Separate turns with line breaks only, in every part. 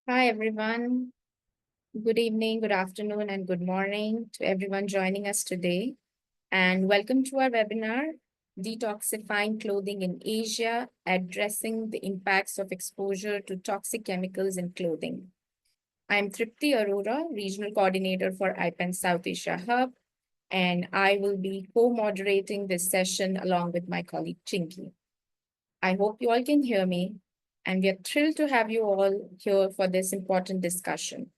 Hi, everyone. Good evening, good afternoon, and good morning to everyone joining us today. And welcome to our webinar, Detoxifying Clothing in Asia, Addressing the Impacts of Exposure to Toxic Chemicals in Clothing. I'm Tripti Arora, Regional Coordinator for IPEN South Asia Hub, and I will be co-moderating this session along with my colleague Chinky. I hope you all can hear me, and we are thrilled to have you all here for this important discussion.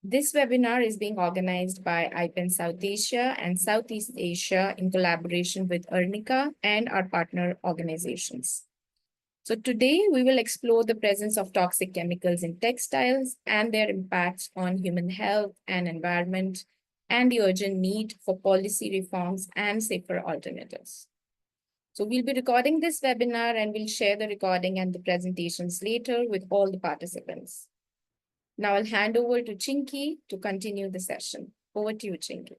This webinar is being organized by IPEN South Asia and Southeast Asia in collaboration with Ernica and our partner organizations. So today we will explore the presence of toxic chemicals in textiles and their impacts on human health and environment, and the urgent need for policy reforms and safer alternatives. So we'll be recording this webinar and we'll share the recording and the presentations later with all the participants. Now I'll hand over to Chinky to continue the session. Over to you, Chinky.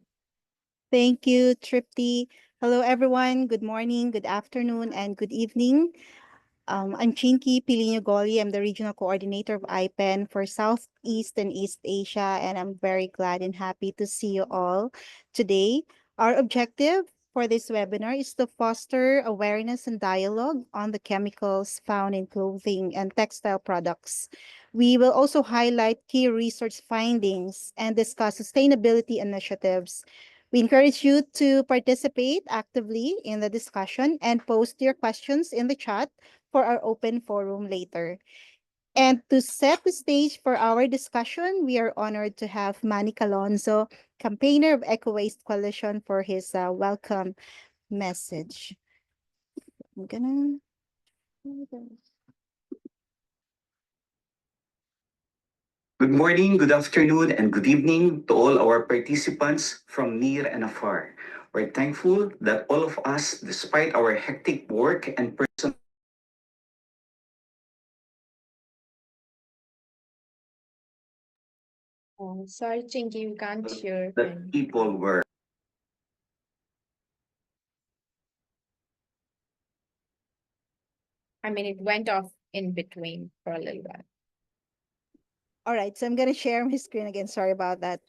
Thank you, Tripti. Hello, everyone. Good morning, good afternoon, and good evening. I'm Chinky Pilino Goli. I'm the Regional Coordinator of IPEN for Southeast and East Asia, and I'm very glad and happy to see you all today. Our objective for this webinar is to foster awareness and dialogue on the chemicals found in clothing and textile products. We will also highlight key research findings and discuss sustainability initiatives. We encourage you to participate actively in the discussion and post your questions in the chat for our open forum later. And to set the stage for our discussion, we are honored to have Manny Calonzo, campaigner of Eco Waste Coalition, for his welcome message. I'm gonna...
Good morning, good afternoon, and good evening to all our participants from near and afar. We're thankful that all of us, despite our hectic work and personal
Oh, sorry, Chinky, we can't hear
that
him.
people were.
I mean, it went off in between for a little while.
All right, so I'm gonna share my screen again. Sorry about that.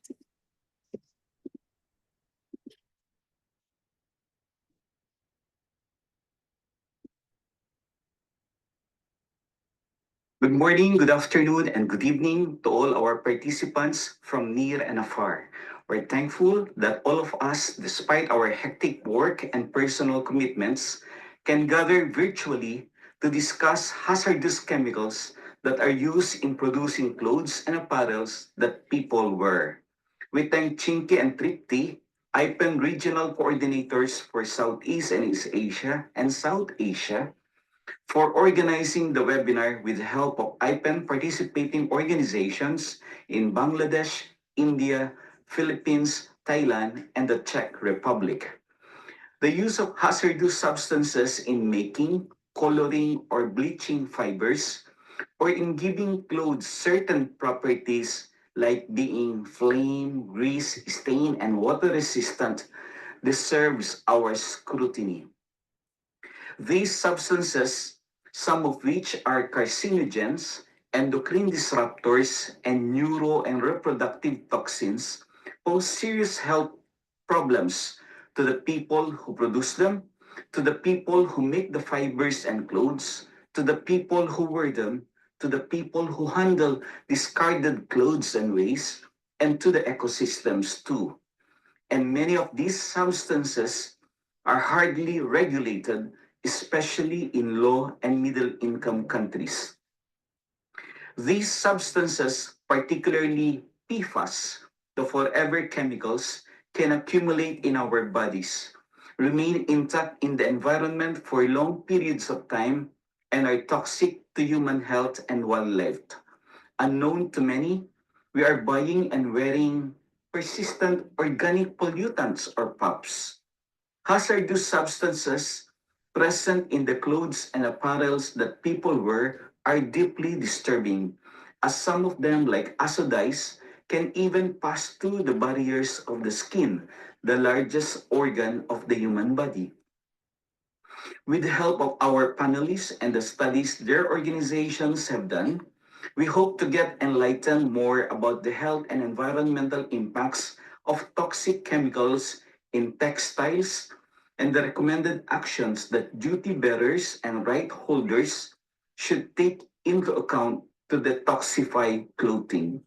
Good morning, good afternoon, and good evening to all our participants from near and afar. We're thankful that all of us, despite our hectic work and personal commitments, can gather virtually to discuss hazardous chemicals that are used in producing clothes and apparels that people wear. We thank Chinky and Tripti, IPEN regional coordinators for Southeast and East Asia and South Asia, for organizing the webinar with the help of IPEN participating organizations in Bangladesh, India, Philippines, Thailand, and the Czech Republic. The use of hazardous substances in making, coloring, or bleaching fibers, or in giving clothes certain properties like being flame, grease, stain, and water resistant deserves our scrutiny. These substances, some of which are carcinogens, endocrine disruptors, and neuro and reproductive toxins, pose serious health problems to the people who produce them, to the people who make the fibers and clothes, to the people who wear them, to the people who handle discarded clothes and waste, and to the ecosystems too. And many of these substances are hardly regulated, especially in low and middle income countries. These substances, particularly PFAS, the forever chemicals, can accumulate in our bodies, remain intact in the environment for long periods of time, and are toxic to human health and wildlife. Unknown to many, we are buying and wearing persistent organic pollutants or PUPs, hazardous substances present in the clothes and apparels that people wear are deeply disturbing, as some of them, like azodice, can even pass through the barriers of the skin, the largest organ of the human body. With the help of our panelists and the studies their organizations have done, We hope to get enlightened more about the health and environmental impacts of toxic chemicals in textiles and the recommended actions that duty bearers and right holders should take into account to detoxify clothing.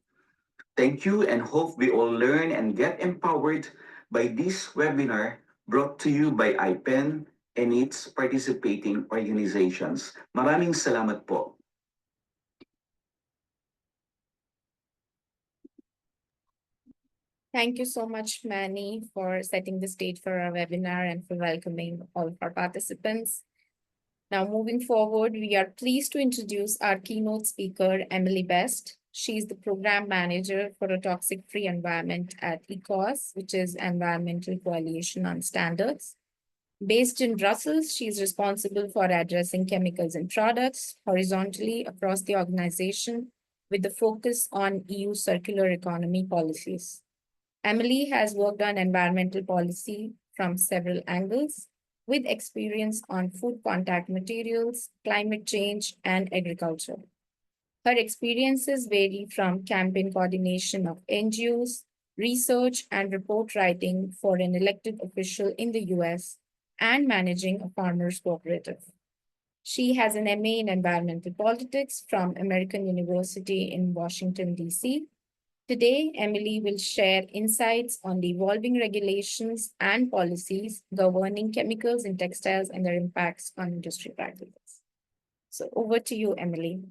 Thank you and hope we all learn and get empowered by this webinar brought to you by IPEN and its participating organizations. Maraming salamat po.
Thank you so much, Manny, for setting the stage for our webinar and for welcoming all of our participants. Now, moving forward, we are pleased to introduce our keynote speaker, Emily Best. She's the program manager for a toxic-free environment at ECOS, which is Environmental Coalition on Standards. Based in Brussels, she is responsible for addressing chemicals in products horizontally across the organization with the focus on EU circular economy policies. Emily has worked on environmental policy from several angles, with experience on food contact materials, climate change, and agriculture. Her experiences vary from campaign coordination of NGOs, research and report writing for an elected official in the US, and managing a farmers cooperative. She has an MA in environmental politics from American University in Washington, D.C. Today, Emily will share insights on the evolving regulations and policies governing chemicals in textiles and their impacts on industry practices. So over to you, Emily.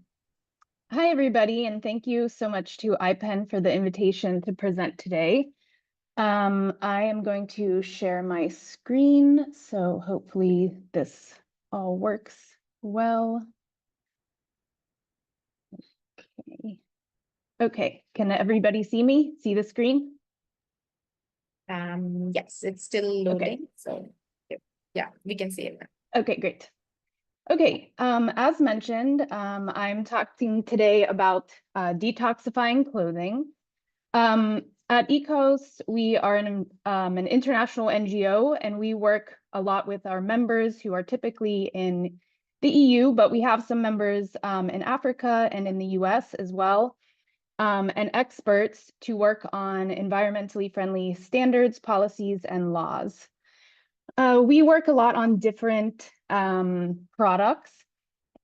Hi, everybody, and thank you so much to IPEN for the invitation to present today. I am going to share my screen, so hopefully this all works well. Okay, can everybody see me? See the screen?
Yes, it's still loading. So yeah, we can see it now.
Okay, great. Okay, as mentioned, I'm talking today about detoxifying clothing. At ECOS, we are an international NGO, and we work a lot with our members who are typically in the EU, but we have some members in Africa and in the US as well, and experts to work on environmentally friendly standards, policies, and laws. We work a lot on different products.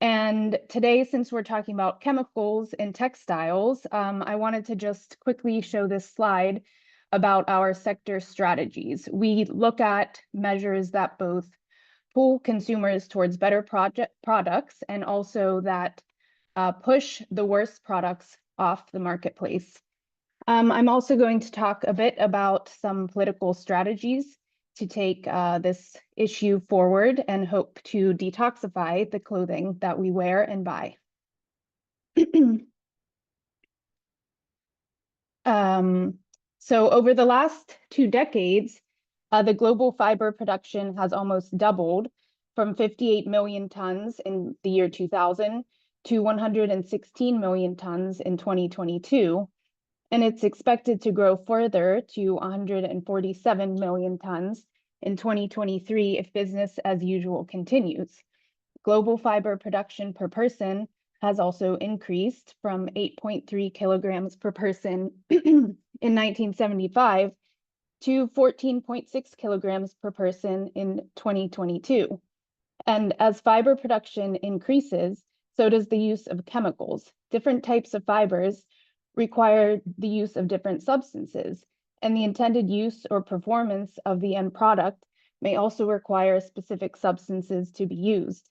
And today, since we're talking about chemicals in textiles, I wanted to just quickly show this slide about our sector strategies. We look at measures that both pull consumers towards better products and also that push the worst products off the marketplace. I'm also going to talk a bit about some political strategies to take this issue forward and hope to detoxify the clothing that we wear and buy. So over the last 2 decades, the global fiber production has almost doubled from 58 million tons in the year 2000 to 116 million tons in 2022. And it's expected to grow further to 147 million tons in 2023 if business as usual continues. Global fiber production per person has also increased from 8.3 kilograms per person in 1975 to 14.6 kilograms per person in 2022. And as fiber production increases, so does the use of chemicals. Different types of fibers require the use of different substances, and the intended use or performance of the end product may also require specific substances to be used.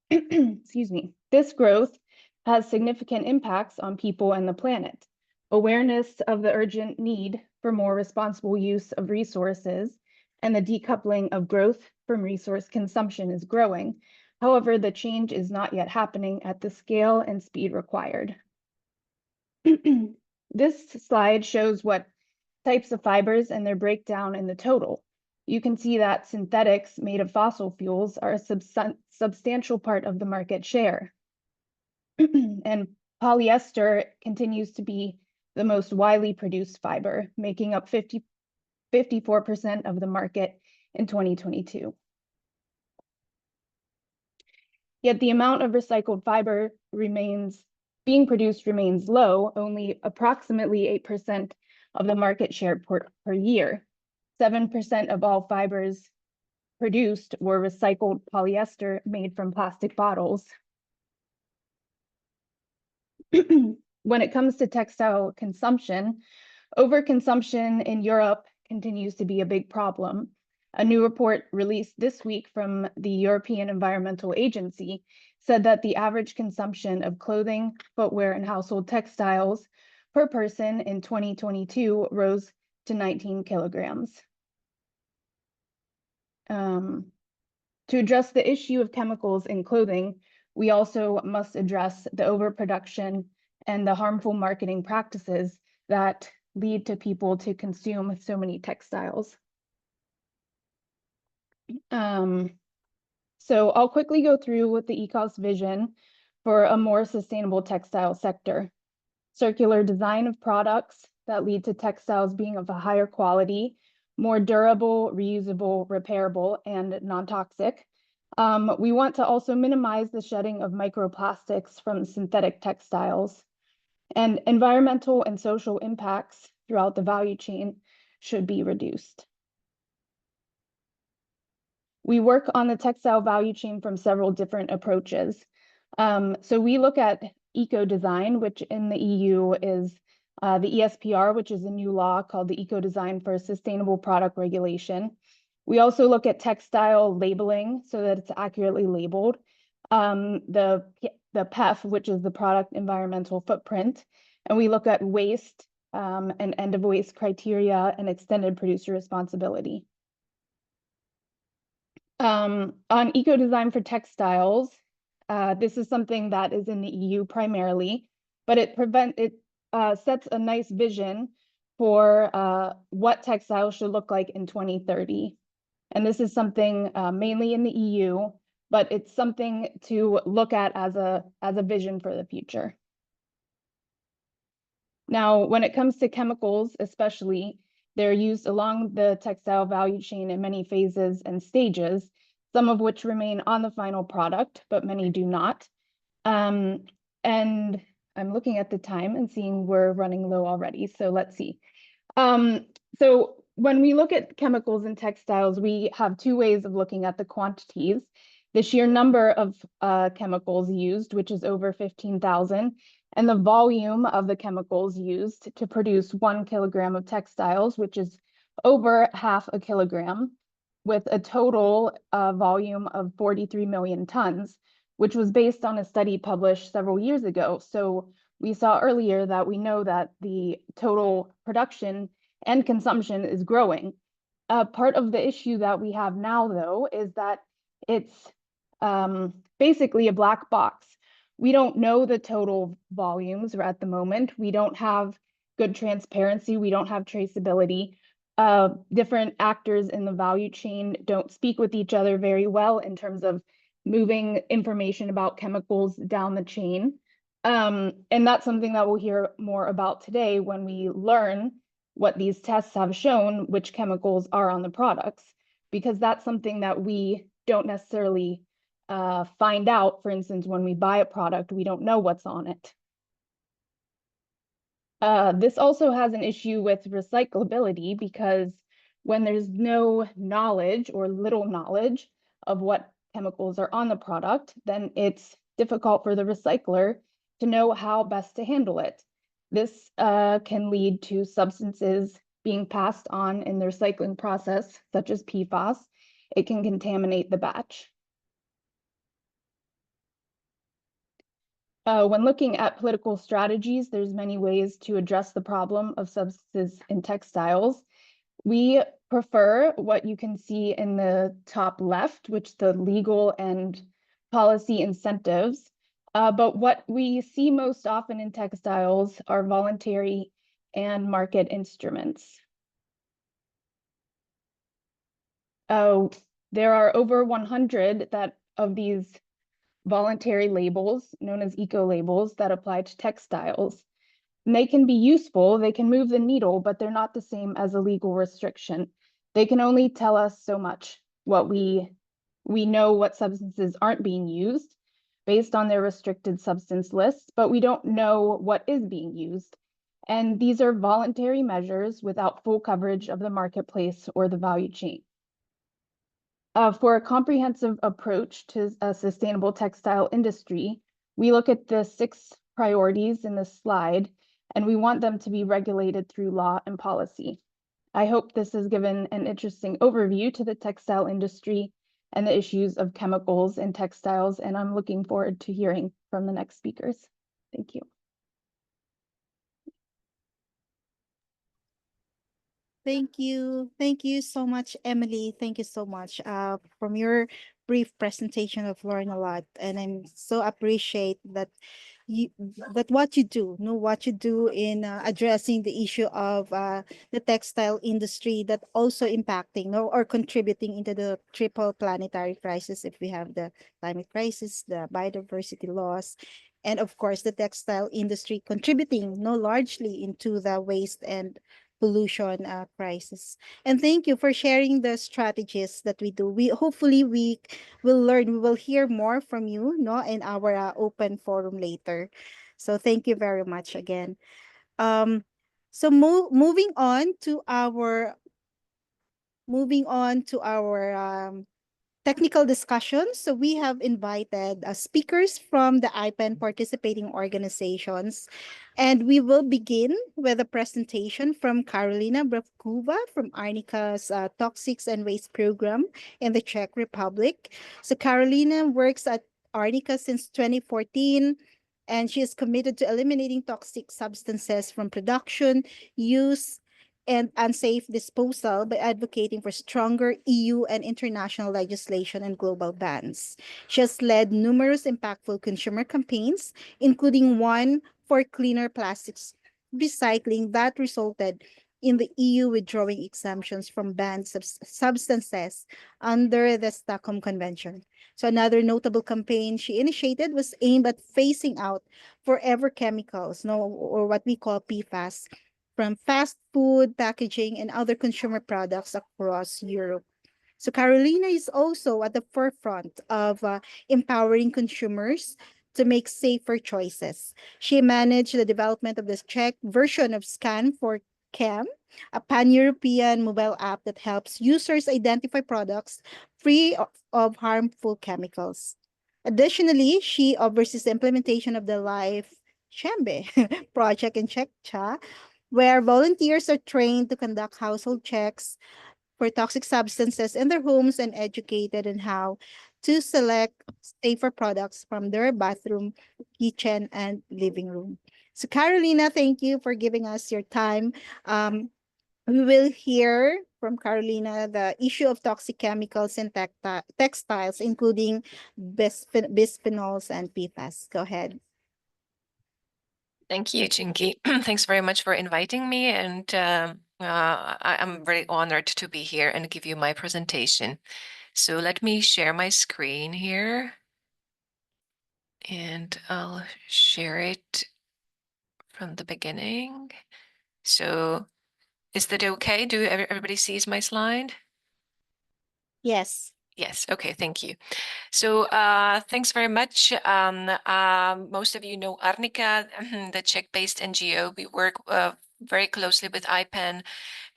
Excuse me. This growth has significant impacts on people and the planet. Awareness of the urgent need for more responsible use of resources and the decoupling of growth from resource consumption is growing. However, the change is not yet happening at the scale and speed required. This slide shows what types of fibers and their breakdown in the total. You can see that synthetics made of fossil fuels are a substantial part of the market share. And polyester continues to be the most widely produced fiber, making up 54% of the market in 2022. Yet the amount of recycled fiber remains being produced remains low, only approximately 8% of the market share per year. 7% of all fibers produced were recycled polyester made from plastic bottles. When it comes to textile consumption, overconsumption in Europe continues to be a big problem. A new report released this week from the European Environmental Agency said that the average consumption of clothing, footwear, and household textiles per person in 2022 rose to 19 kilograms. To address the issue of chemicals in clothing, we also must address the overproduction and the harmful marketing practices that lead to people to consume so many textiles. So I'll quickly go through with the ECOS vision for a more sustainable textile sector. Circular design of products that lead to textiles being of a higher quality, more durable, reusable, repairable, and non-toxic. We want to also minimize the shedding of microplastics from synthetic textiles. And environmental and social impacts throughout the value chain should be reduced. We work on the textile value chain from several different approaches. So we look at eco-design, which in the EU is the ESPR, which is a new law called the Eco-Design for Sustainable Product Regulation. We also look at textile labeling so that it's accurately labeled. The PEF, which is the product environmental footprint. And we look at waste and end of waste criteria and extended producer responsibility. On eco-design for textiles, this is something that is in the EU primarily, but it sets a nice vision for what textiles should look like in 2030. And this is something mainly in the EU, but it's something to look at as a vision for the future. Now, when it comes to chemicals, especially, they're used along the textile value chain in many phases and stages, some of which remain on the final product, but many do not. And I'm looking at the time and seeing we're running low already, so let's see. So when we look at chemicals in textiles, we have two ways of looking at the quantities. The sheer number of chemicals used, which is over 15,000, and the volume of the chemicals used to produce 1 kilogram of textiles, which is over half a kilogram, with a total volume of 43 million tons, which was based on a study published several years ago. So we saw earlier that we know that the total production and consumption is growing. Part of the issue that we have now, though, is that it's basically a black box. We don't know the total volumes at the moment. We don't have good transparency. We don't have traceability. Different actors in the value chain don't speak with each other very well in terms of moving information about chemicals down the chain. And that's something that we'll hear more about today when we learn what these tests have shown, which chemicals are on the products, because that's something that we don't necessarily find out. For instance, when we buy a product, we don't know what's on it. This also has an issue with recyclability, because when there's no knowledge or little knowledge of what chemicals are on the product, then it's difficult for the recycler to know how best to handle it. This can lead to substances being passed on in the recycling process, such as PFAS. It can contaminate the batch. When looking at political strategies, there's many ways to address the problem of substances in textiles. We prefer what you can see in the top left, which the legal and policy incentives. But what we see most often in textiles are voluntary and market instruments. There are over 100 of these voluntary labels, known as eco-labels, that apply to textiles. And they can be useful, they can move the needle, but they're not the same as a legal restriction. They can only tell us so much. What we know what substances aren't being used, based on their restricted substance lists, but we don't know what is being used. And these are voluntary measures without full coverage of the marketplace or the value chain. For a comprehensive approach to a sustainable textile industry, we look at the 6 priorities in this slide, and we want them to be regulated through law and policy. I hope this has given an interesting overview to the textile industry and the issues of chemicals in textiles, and I'm looking forward to hearing from the next speakers. Thank you.
Thank you. Thank you so much, Emily. Thank you so much. From your brief presentation, I've learned a lot, and I'm so appreciate that you that what you do, know what you do in addressing the issue of the textile industry that also impacting, no, or contributing into the triple planetary crisis. If we have the climate crisis, the biodiversity loss, and of course the textile industry contributing, no, largely into the waste and pollution crisis. And thank you for sharing the strategies that we do. We hopefully we will learn, we will hear more from you, no, in our open forum later. So thank you very much again. Um, so moving on to our technical discussions. So we have invited speakers from the IPEN participating organizations. And we will begin with a presentation from Karolina Bravkova from Arnica's Toxics and Waste Program in the Czech Republic. So Karolina works at Arnica since 2014, and she is committed to eliminating toxic substances from production, use, and unsafe disposal by advocating for stronger EU and international legislation and global bans. She has led numerous impactful consumer campaigns, including one for cleaner plastics recycling that resulted in the EU withdrawing exemptions from banned substances under the Stockholm Convention. So another notable campaign she initiated was aimed at phasing out forever chemicals, no, or what we call PFAS, from fast food, packaging, and other consumer products across Europe. So Carolina is also at the forefront of empowering consumers to make safer choices. She managed the development of the Czech version of Scan for Chem, a pan-European mobile app that helps users identify products free of harmful chemicals. Additionally, she oversees the implementation of the Life Chembe project in Czechia, where volunteers are trained to conduct household checks for toxic substances in their homes and educated on how to select safer products from their bathroom, kitchen, and living room. So Carolina, thank you for giving us your time. We will hear from Carolina the issue of toxic chemicals in textiles, including bisphenols and PFAS. Go ahead.
Thank you, Chinky. Thanks very much for inviting me, and I'm very honored to be here and give you my presentation. So let me share my screen here, and I'll share it from the beginning. So is that okay? Do everybody sees my slide?
Yes.
Yes, okay, thank you. So thanks very much. Most of you know Arnica, the Czech-based NGO. We work very closely with IPEN,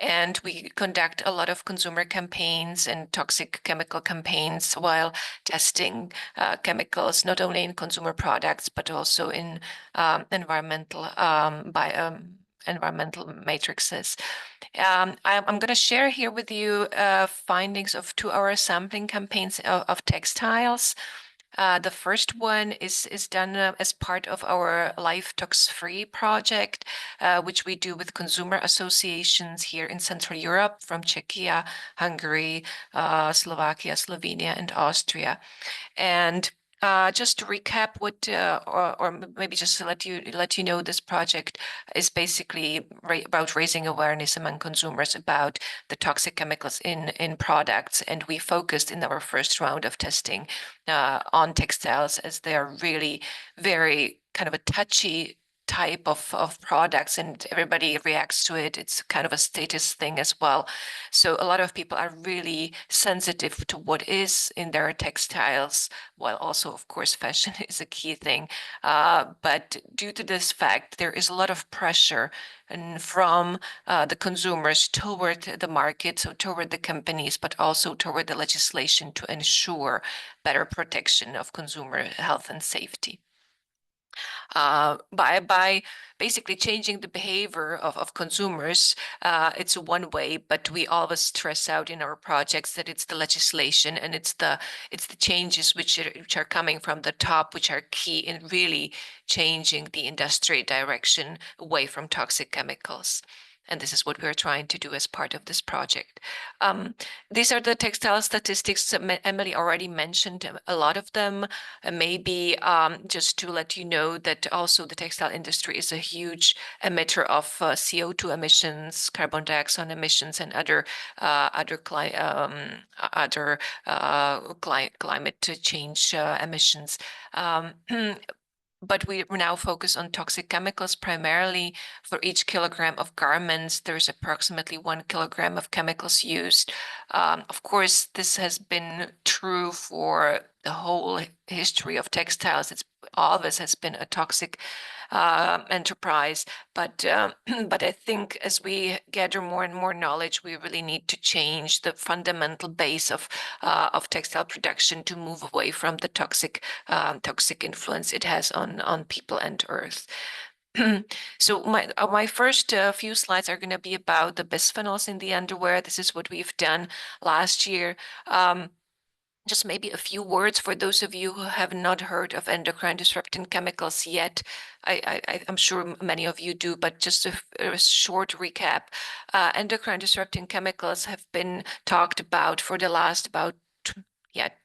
and we conduct a lot of consumer campaigns and toxic chemical campaigns while testing chemicals, not only in consumer products, but also in environmental matrices. I'm going to share here with you findings of 2-hour sampling campaigns of textiles. The first one is done as part of our Life Tox Free project, which we do with consumer associations here in Central Europe, from Czechia, Hungary, Slovakia, Slovenia, and Austria. And just to recap what, or maybe just to let you know, this project is basically about raising awareness among consumers about the toxic chemicals in products. And we focused in our first round of testing on textiles, as they are really very kind of a touchy type of products, and everybody reacts to it. It's kind of a status thing as well. So a lot of people are really sensitive to what is in their textiles, while also, of course, fashion is a key thing. But due to this fact, there is a lot of pressure and from the consumers toward the market, so toward the companies, but also toward the legislation to ensure better protection of consumer health and safety. By basically changing the behavior of consumers, it's one way, but we always stress out in our projects that it's the legislation and it's the changes which are coming from the top, which are key in really changing the industry direction away from toxic chemicals. And this is what we're trying to do as part of this project. These are the textile statistics. Emily already mentioned a lot of them. Maybe just to let you know that also the textile industry is a huge emitter of CO2 emissions, carbon dioxide emissions, and other climate change emissions. But we now focus on toxic chemicals primarily. For each kilogram of garments, there's approximately 1 kilogram of chemicals used. Of course, this has been true for the whole history of textiles. It's always has been a toxic enterprise, but but I think as we gather more and more knowledge, we really need to change the fundamental base of textile production to move away from the toxic influence it has on people and earth. So my first few slides are going to be about the bisphenols in the underwear. This is what we've done last year. Just maybe a few words for those of you who have not heard of endocrine disrupting chemicals yet. I'm sure many of you do, but just a short recap. Endocrine disrupting chemicals have been talked about for the last about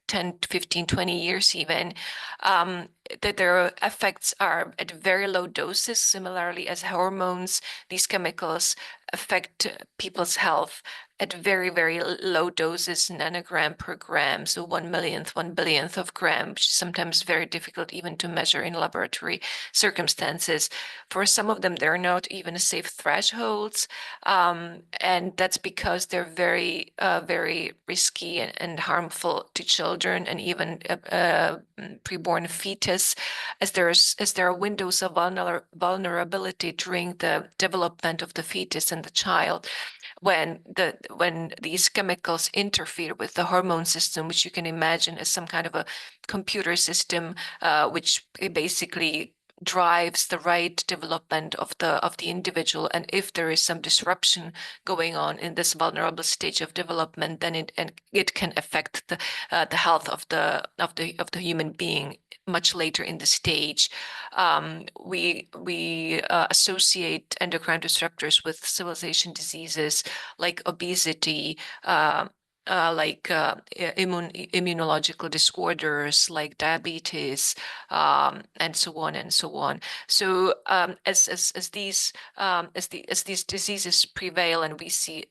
10, 15, 20 years even, that their effects are at very low doses, similarly as hormones. These chemicals affect people's health at very, very low doses, nanogram per gram, so 1/1,000,000th, 1/1,000,000th of gram, which is sometimes very difficult even to measure in laboratory circumstances. For some of them, they're not even safe thresholds, and that's because they're very, very risky and harmful to children and even preborn fetus, as there are windows of vulnerability during the development of the fetus and the child when these chemicals interfere with the hormone system, which you can imagine as some kind of a computer system, which basically drives the right development of the individual. And if there is some disruption going on in this vulnerable stage of development, then it can affect the health of the human being much later in the stage. We associate endocrine disruptors with civilization diseases like obesity, immunological disorders like diabetes, and so on and so on. So as these diseases prevail, and we see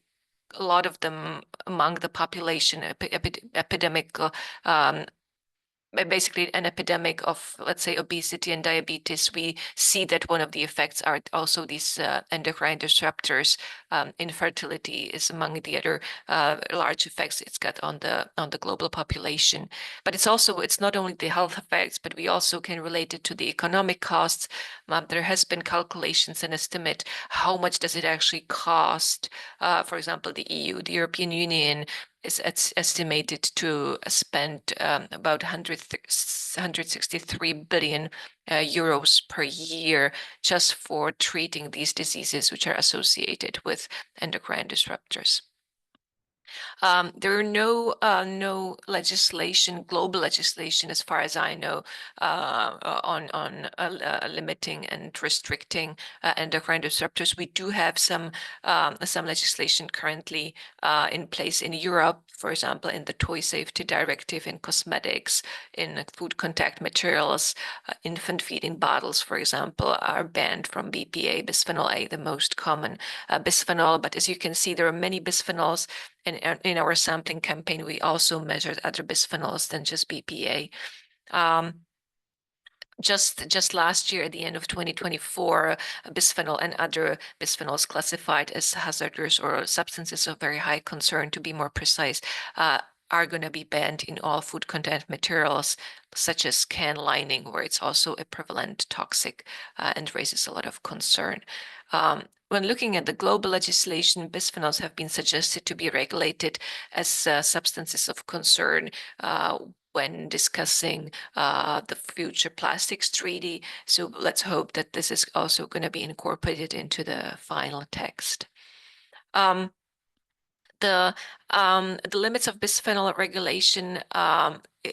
a lot of them among the population, epidemic, basically an epidemic of, let's say, obesity and diabetes, we see that one of the effects are also these endocrine disruptors. Infertility is among the other large effects it's got on the global population. But it's not only the health effects, but we also can relate it to the economic costs. There has been calculations and estimate how much does it actually cost. For example, the EU, the European Union, is estimated to spend about 163 billion euros per year just for treating these diseases which are associated with endocrine disruptors. There are no global legislation, as far as I know, on limiting and restricting endocrine disruptors. We do have some legislation currently in place in Europe, for example, in the Toy Safety Directive, in cosmetics, in food contact materials. Infant feeding bottles, for example, are banned from BPA, bisphenol A, the most common bisphenol. But as you can see, there are many bisphenols. In our sampling campaign, we also measured other bisphenols than just BPA. just last year, at the end of 2024, bisphenol and other bisphenols classified as hazardous or substances of very high concern, to be more precise, are going to be banned in all food content materials, such as can lining, where it's also a prevalent toxic and raises a lot of concern. When looking at the global legislation, bisphenols have been suggested to be regulated as substances of concern when discussing the future plastics treaty. So let's hope that this is also going to be incorporated into the final text. The limits of bisphenol regulation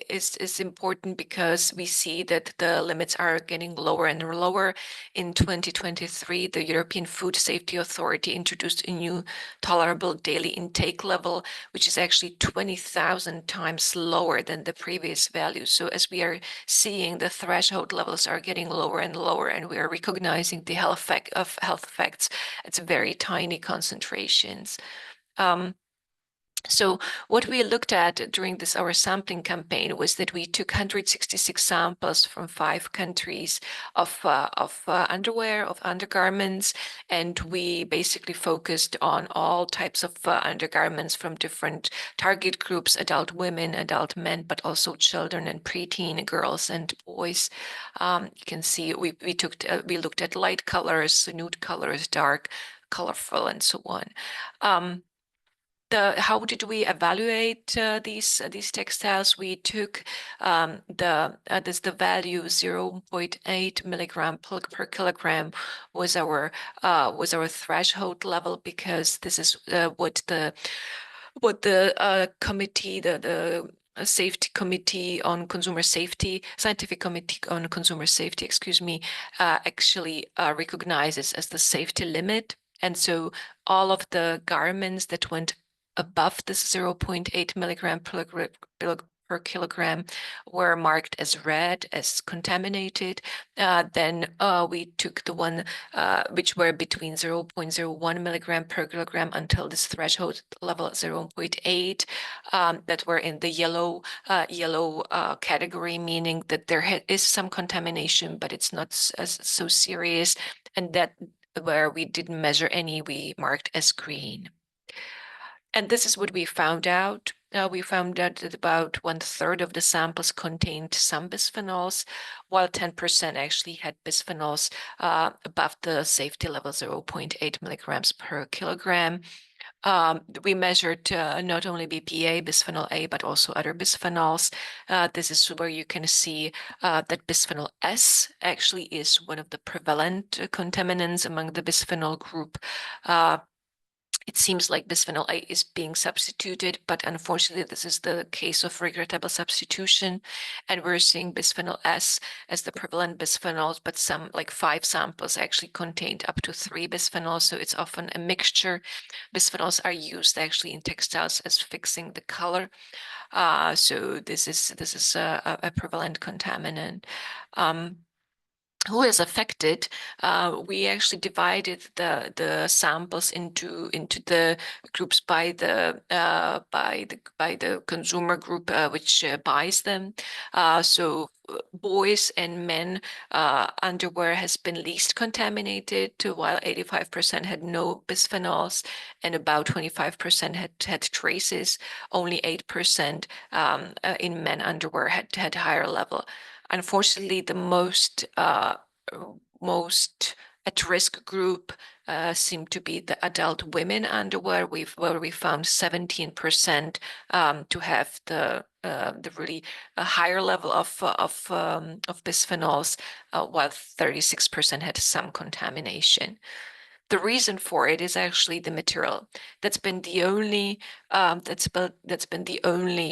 is important because we see that the limits are getting lower and lower. In 2023, the European Food Safety Authority introduced a new tolerable daily intake level, which is actually 20,000 times lower than the previous value. So as we are seeing, the threshold levels are getting lower and lower, and we are recognizing the health effects. It's very tiny concentrations. So what we looked at during our sampling campaign was that we took 166 samples from 5 countries of underwear, of undergarments, and we basically focused on all types of undergarments from different target groups: adult women, adult men, but also children and preteen girls and boys. You can see we looked at light colors, nude colors, dark, colorful, and so on. How did we evaluate these textiles? We took the value 0.8 milligram per kilogram was our threshold level, because this is what the committee, the safety committee on consumer safety, scientific committee on consumer safety, excuse me, actually recognizes as the safety limit. And so all of the garments that went above this 0.8 milligram per kilogram were marked as red, as contaminated. Then we took the one which were between 0.01 milligram per kilogram until this threshold level 0.8, that were in the yellow category, meaning that there is some contamination, but it's not so serious. And that where we didn't measure any, we marked as green. And this is what we found out. We found out that about 1/3 of the samples contained some bisphenols, while 10% actually had bisphenols above the safety level 0.8 milligrams per kilogram. We measured not only BPA, bisphenol A, but also other bisphenols. This is where you can see that bisphenol S actually is one of the prevalent contaminants among the bisphenol group. It seems like bisphenol A is being substituted, but unfortunately, this is the case of regrettable substitution. And we're seeing bisphenol S as the prevalent bisphenols, but some, like 5 samples, actually contained up to 3 bisphenols. So it's often a mixture. Bisphenols are used actually in textiles as fixing the color. So this is a prevalent contaminant. Who is affected? We actually divided the samples into the groups by the consumer group which buys them. So boys and men underwear has been least contaminated, while 85% had no bisphenols and about 25% had traces. Only 8% in men underwear had higher level. Unfortunately, the most at-risk group seemed to be the adult women underwear, where we found 17% to have the really higher level of bisphenols, while 36% had some contamination. The reason for it is actually the material. That's been the only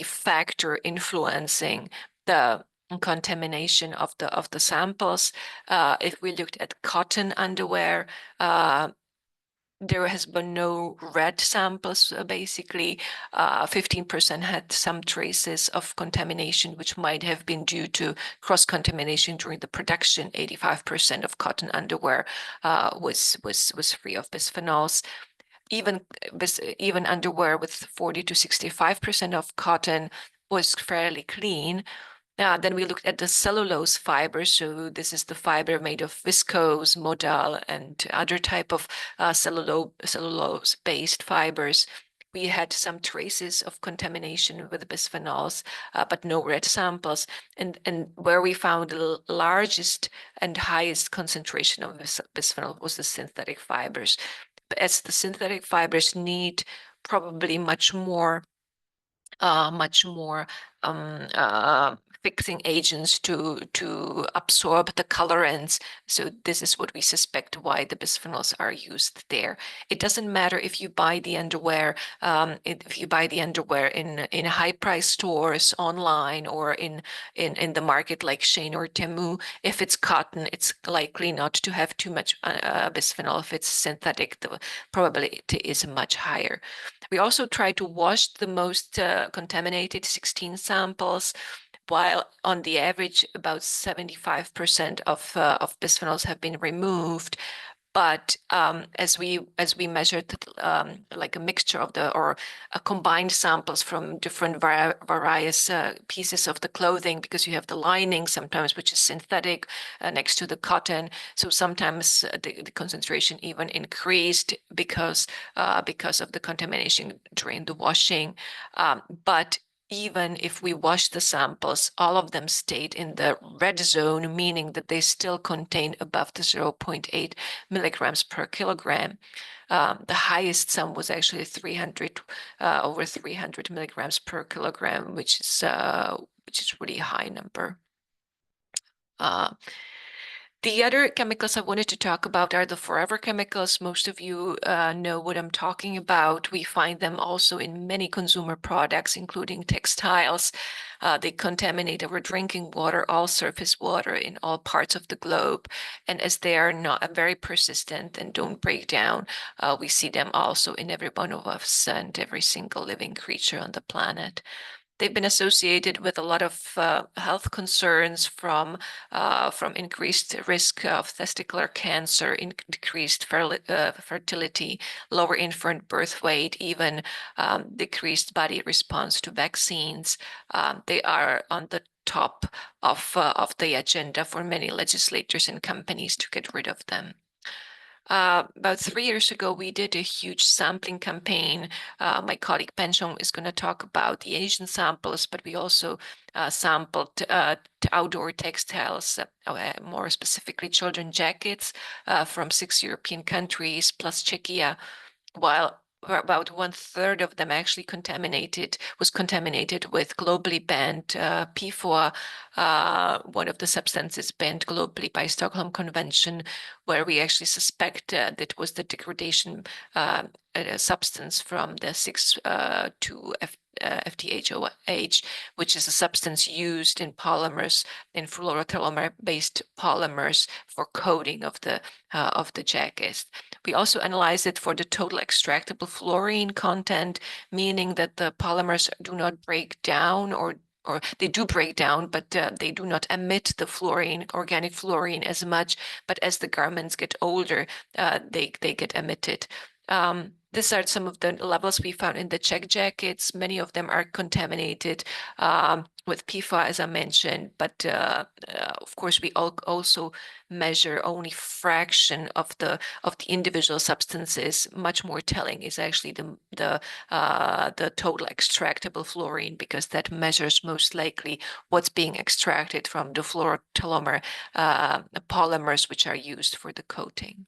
factor influencing the contamination of the samples. If we looked at cotton underwear, there has been no red samples. Basically, 15% had some traces of contamination, which might have been due to cross-contamination during the production. 85% of cotton underwear was free of bisphenols. Even underwear with 40 to 65% of cotton was fairly clean. Then we looked at the cellulose fiber. So this is the fiber made of viscose, modal, and other type of cellulose-based fibers. We had some traces of contamination with bisphenols, but no red samples. And where we found the largest and highest concentration of bisphenol was the synthetic fibers. But as the synthetic fibers need probably much more fixing agents to absorb the colorants. So this is what we suspect why the bisphenols are used there. It doesn't matter if you buy the underwear, in high price stores online or in the market like Shein or Temu. If it's cotton, it's likely not to have too much bisphenol. If it's synthetic, the probability is much higher. We also try to wash the most contaminated 16 samples, while on the average about 75% of bisphenols have been removed. But as we measured like a mixture of or combined samples from different various pieces of the clothing, because you have the lining sometimes which is synthetic next to the cotton, so sometimes the concentration even increased because of the contamination during the washing. But even if we wash the samples, all of them stayed in the red zone, meaning that they still contain above the 0.8 milligrams per kilogram. The highest sum was actually 300, over 300 milligrams per kilogram, which is really high number. The other chemicals I wanted to talk about are the forever chemicals. Most of you know what I'm talking about. We find them also in many consumer products, including textiles. They contaminate our drinking water, all surface water in all parts of the globe. And as they are not very persistent and don't break down, we see them also in every one of us and every single living creature on the planet. They've been associated with a lot of health concerns from increased risk of testicular cancer, decreased fertility, lower infant birth weight, even decreased body response to vaccines. They are on the top of the agenda for many legislators and companies to get rid of them. About 3 years ago, we did a huge sampling campaign. My colleague Penchong is going to talk about the Asian samples, but we also sampled outdoor textiles, more specifically children jackets from 6 European countries plus Czechia, while about 1/3 of them actually was contaminated with globally banned PFOA, one of the substances banned globally by Stockholm Convention, where we actually suspect that was the degradation substance from the 6,2-FTHOH, which is a substance used in polymers, in fluoropolymer-based polymers for coating of the jacket. We also analyzed it for the total extractable fluorine content, meaning that the polymers do not break down, or they do break down, but they do not emit the fluorine, organic fluorine, as much. But as the garments get older, they get emitted. These are some of the levels we found in the check jackets. Many of them are contaminated with PFAS, as I mentioned, but of course we also measure only fraction of the individual substances. Much more telling is actually the total extractable fluorine, because that measures most likely what's being extracted from the fluoropolymer polymers which are used for the coating.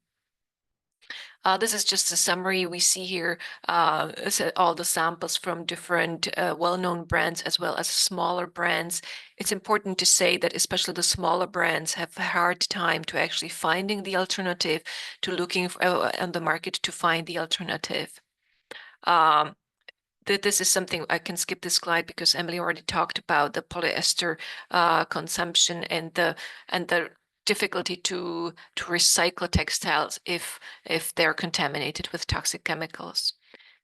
This is just a summary. We see here all the samples from different well-known brands as well as smaller brands. It's important to say that especially the smaller brands have a hard time to actually finding the alternative, to looking on the market to find the alternative. This is something I can skip this slide because Emily already talked about the polyester consumption and the difficulty to recycle textiles if they're contaminated with toxic chemicals.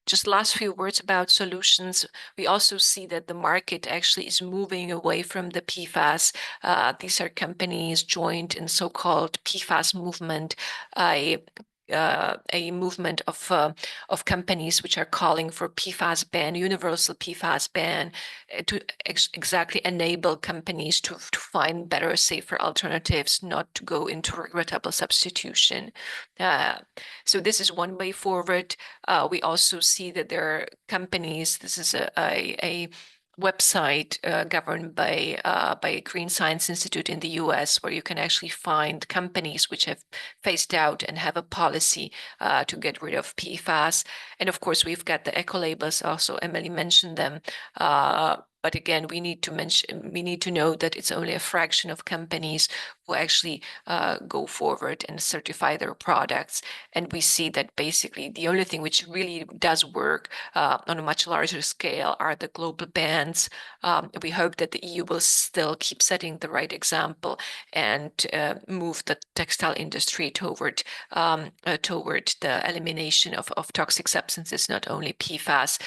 Just last few words about solutions. We also see that the market actually is moving away from the PFAS. These are companies joined in so-called PFAS movement. a movement of companies which are calling for PFAS ban, universal PFAS ban, to exactly enable companies to find better, safer alternatives, not to go into regrettable substitution. So this is one way forward. We also see that there are companies. This is a website governed by Green Science Institute in the US, where you can actually find companies which have phased out and have a policy to get rid of PFAS. And of course, we've got the eco labels also. Emily mentioned them. But again, we need to know that it's only a fraction of companies who actually go forward and certify their products. And we see that basically the only thing which really does work on a much larger scale are the global bans. We hope that the EU will still keep setting the right example and move the textile industry toward the elimination of toxic substances, not only PFAS.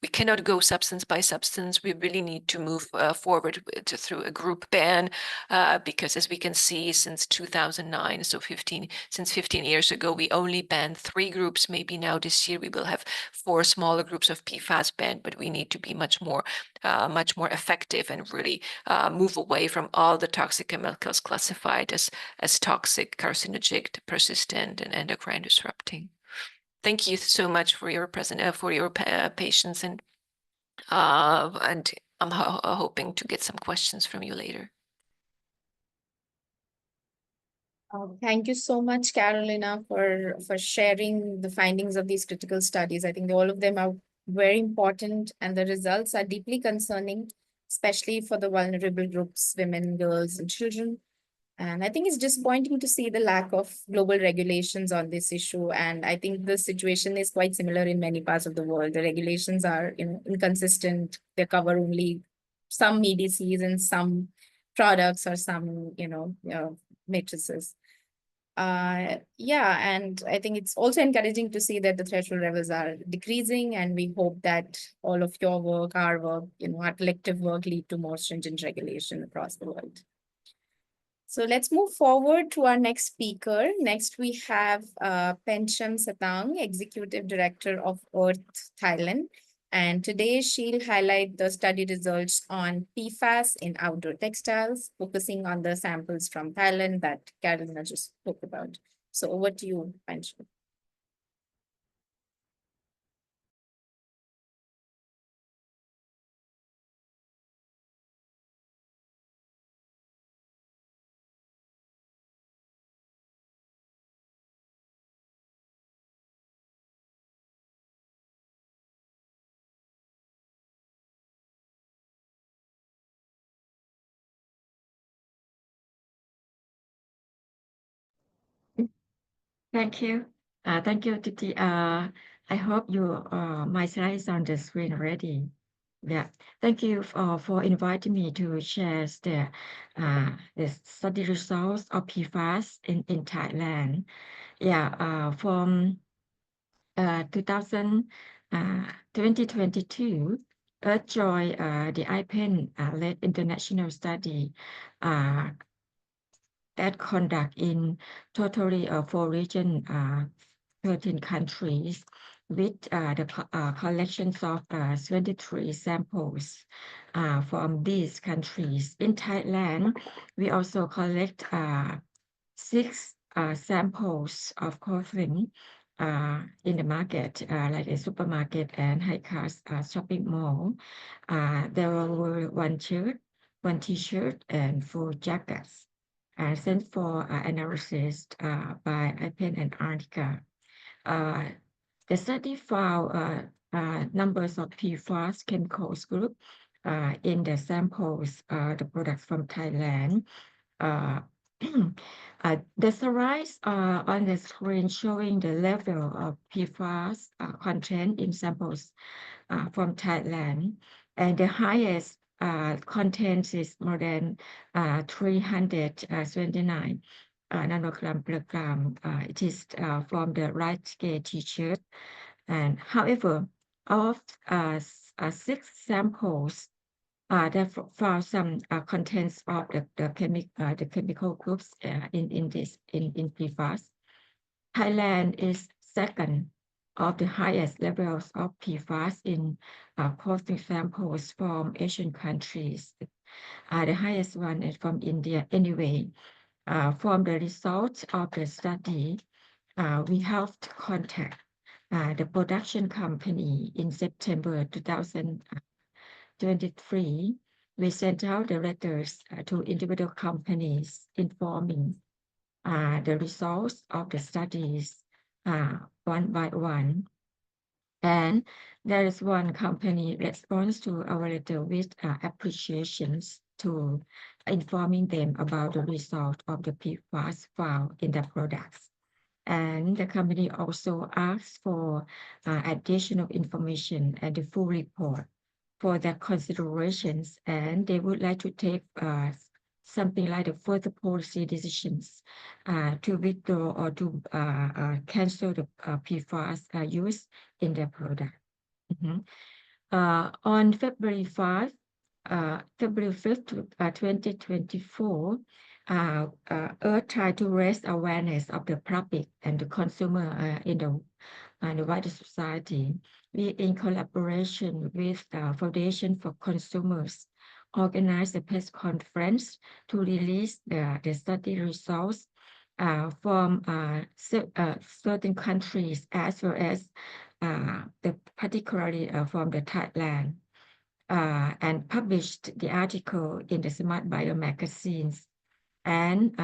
We cannot go substance by substance. We really need to move forward through a group ban, because as we can see, since 2009, so since 15 years ago, we only banned 3 groups. Maybe now this year we will have 4 smaller groups of PFAS banned, but we need to be much more effective and really move away from all the toxic chemicals classified as toxic, carcinogenic, persistent, and endocrine disrupting. Thank you so much for your patience, and I'm hoping to get some questions from you later.
Thank you so much, Carolina, for sharing the findings of these critical studies. I think all of them are very important, and the results are deeply concerning, especially for the vulnerable groups, women, girls, and children. And I think it's disappointing to see the lack of global regulations on this issue. And I think the situation is quite similar in many parts of the world. The regulations are inconsistent. They cover only some medices and some products or some, matrices. Yeah, and I think it's also encouraging to see that the threshold levels are decreasing, and we hope that all of your work, our work, our collective work lead to more stringent regulation across the world. So let's move forward to our next speaker. Next, we have Pencham Satang, Executive Director of Earth Thailand. And today she'll highlight the study results on PFAS in outdoor textiles, focusing on the samples from Thailand that Carolina just spoke about. So over to you, Pencham.
Thank you. Thank you, Titi. I hope my slide is on the screen already. Yeah. Thank you for inviting me to share the study results of PFAS in Thailand. Yeah. From 2022, Earth joined the IPEN-led international study that conduct in totally 4 regions, 13 countries, with the collections of 23 samples from these countries. In Thailand, we also collect 6 samples of clothing in the market, like a supermarket and high-class shopping mall. There were 1 shirt, 1 t-shirt, and 4 jackets. Sent for analysis by IPEN and Antarctica. The study found numbers of PFAS chemicals group in the samples, the products from Thailand. There's a rise on the screen showing the level of PFAS content in samples from Thailand, and the highest content is more than 329 nanogram per gram. It is from the right scale t-shirt. And however, of 6 samples, they found some contents of the chemical groups in PFAS. Thailand is second of the highest levels of PFAS in posting samples from Asian countries. The highest one is from India anyway. From the results of the study, we have to contact the production company in September 2023. We sent out the letters to individual companies informing the results of the studies one by one. And there is one company response to our letter with appreciations to informing them about the result of the PFAS found in the products. And the company also asked for additional information and the full report for their considerations, and they would like to take something like the further policy decisions to withdraw or to cancel the PFAS use in their product. On February 5th, 2024, Earth tried to raise awareness of the public and the consumer in the wider society. We, in collaboration with the Foundation for Consumers, organized a press conference to release the study results from certain countries as well as particularly from the Thailand, and published the article in the Smart Bio magazines and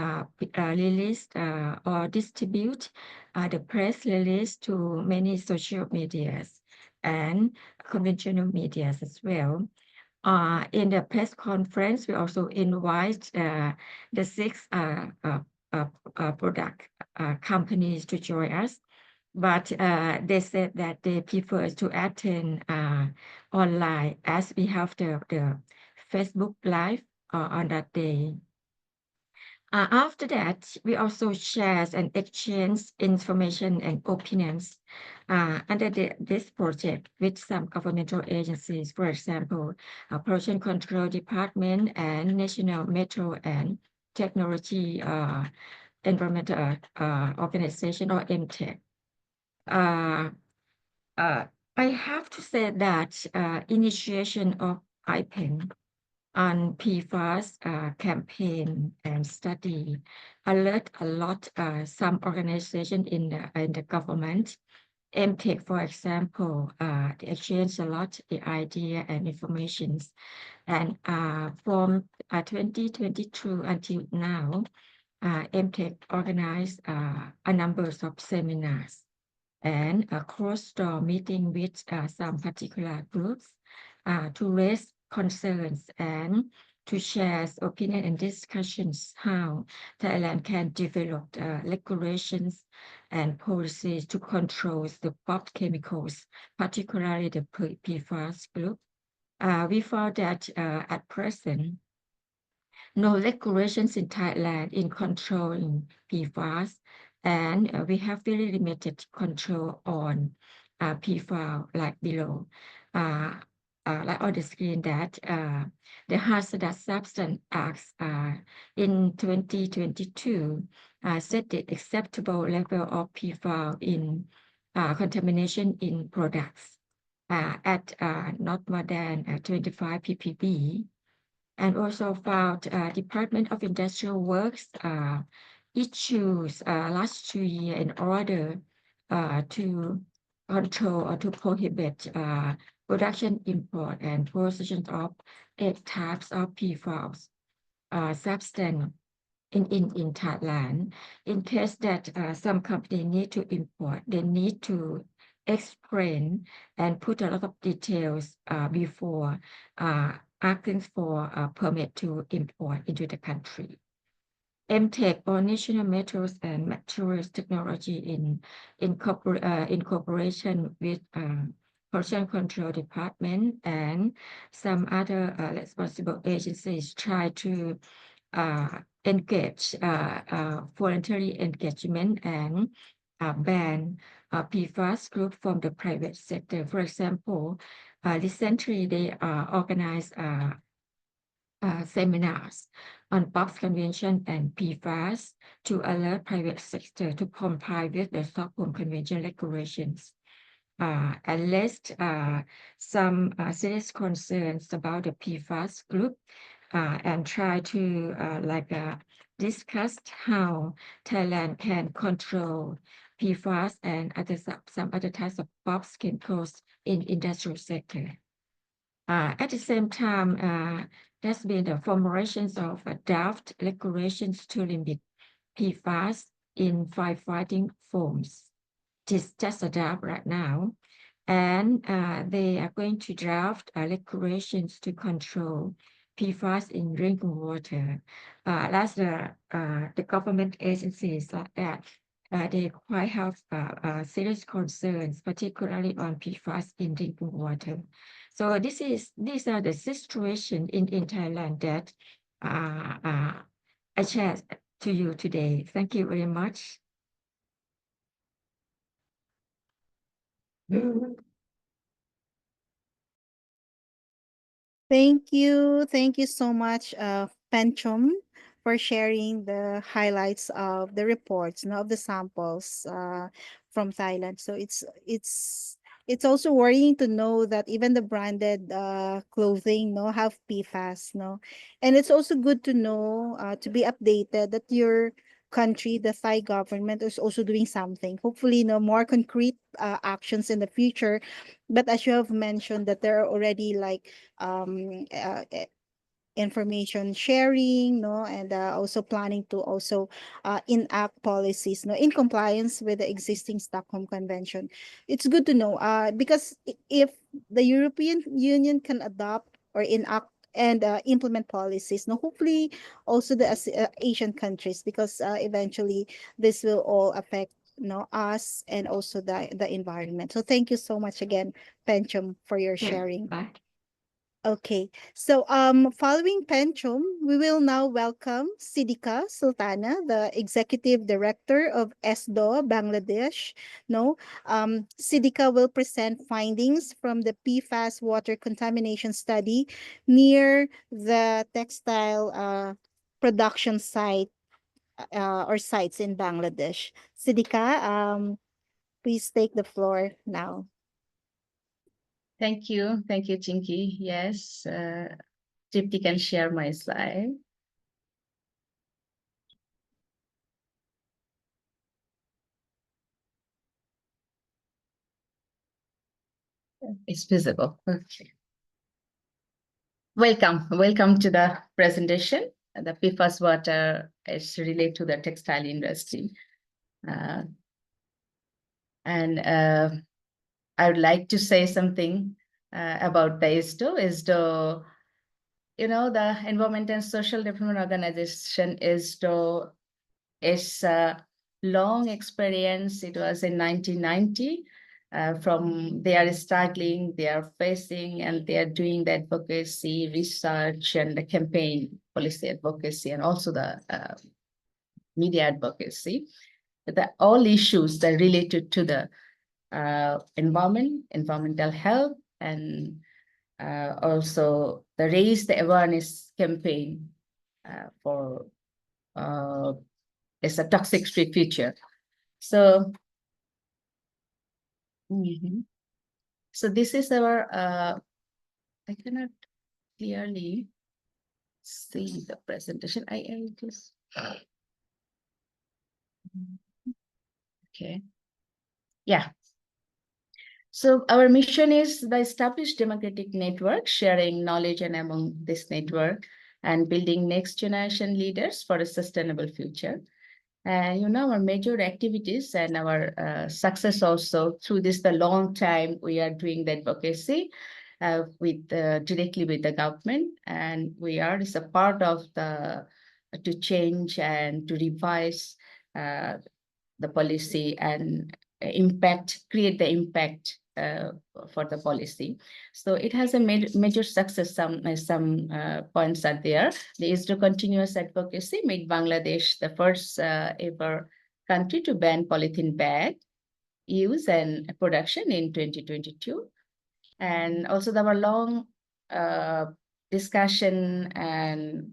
released or distribute the press release to many social medias and conventional medias as well. In the press conference, we also invite the 6 product companies to join us, but they said that they prefer to attend online as we have the Facebook Live on that day. After that, we also share and exchange information and opinions under this project with some governmental agencies, for example, Pollution Control Department and National Metro and Technology Environmental Organization, or MTEC. I have to say that initiation of IPEN on PFAS campaign and study alert a lot some organization in the government. MTech, for example, they exchange a lot the idea and informations. And from 2022 until now, MTech organized a number of seminars and a cross-door meeting with some particular groups to raise concerns and to share opinion and discussions how Thailand can develop regulations and policies to control the bulk chemicals, particularly the PFAS group. We found that at present, no regulations in Thailand in controlling PFAS, and we have very limited control on PFAS like below. Like on the screen that the Hazardous Substance Act in 2022 set the acceptable level of PFAS in contamination in products at not more than 25 ppb, and also found Department of Industrial Works issues last 2 years in order to control or to prohibit production, import, and possession of 8 types of PFAS substance in Thailand. In case that some company need to import, they need to explain and put a lot of details before asking for a permit to import into the country. MTech, or National Metals and Materials Technology in cooperation with Pollution Control Department and some other responsible agencies, try to engage voluntary engagement and ban PFAS group from the private sector. For example, recently they organized seminars on POPs Convention and PFAS to alert private sector to comply with the Stockholm Convention regulations. And list some serious concerns about the PFAS group and try to discuss how Thailand can control PFAS and some other types of POPs can cause in industrial sector. At the same time, there's been the formulations of draft regulations to limit PFAS in firefighting foams. It's just a draft right now. And they are going to draft regulations to control PFAS in drinking water. That's the government agencies that they quite have serious concerns, particularly on PFAS in drinking water. So these are the situation in Thailand that I share to you today. Thank you very much.
Thank you. Thank you so much, Penchum, for sharing the highlights of the reports, of the samples from Thailand. So it's also worrying to know that even the branded clothing have PFAS, and it's also good to know to be updated that your country, the Thai government, is also doing something. Hopefully, more concrete actions in the future. But as you have mentioned, that there are already like information sharing, and also planning to also enact policies, in compliance with the existing Stockholm Convention. It's good to know, because if the European Union can adopt or enact and implement policies, hopefully also the Asian countries, because eventually this will all affect us and also the environment. So thank you so much again, Penchum, for your sharing.
Bye.
Okay, so following Penchum, we will now welcome Sidika Sultana, the Executive Director of ESDO Bangladesh. Sidika will present findings from the PFAS water contamination study near the textile production site or sites in Bangladesh. Sidika, please take the floor now.
Thank you, Chinky. Yes, Tripti can share my slide. It's visible. Okay. Welcome to the presentation. The PFAS water is related to the textile industry. And I would like to say something about the ESDO. ESDO, the Environment and Social Development Organization, ESDO, is a long experience. It was in 1990. From they are struggling, they are facing, and they are doing the advocacy, research, and the campaign, policy advocacy, and also the media advocacy. All issues that are related to the environment, environmental health, and also the raise the awareness campaign for it's a toxic-free future. So, so this is our, I cannot clearly see the presentation. I just, okay. Yeah. So our mission is the established democratic network, sharing knowledge and among this network and building next generation leaders for a sustainable future. Our major activities and our success also through this, the long time we are doing the advocacy with directly with the government, and we are as a part of the to change and to revise the policy and create the impact for the policy. So it has a major success. Some points are there. The ISRO continuous advocacy made Bangladesh the first ever country to ban polythene bag use and production in 2022. And also there were long discussion and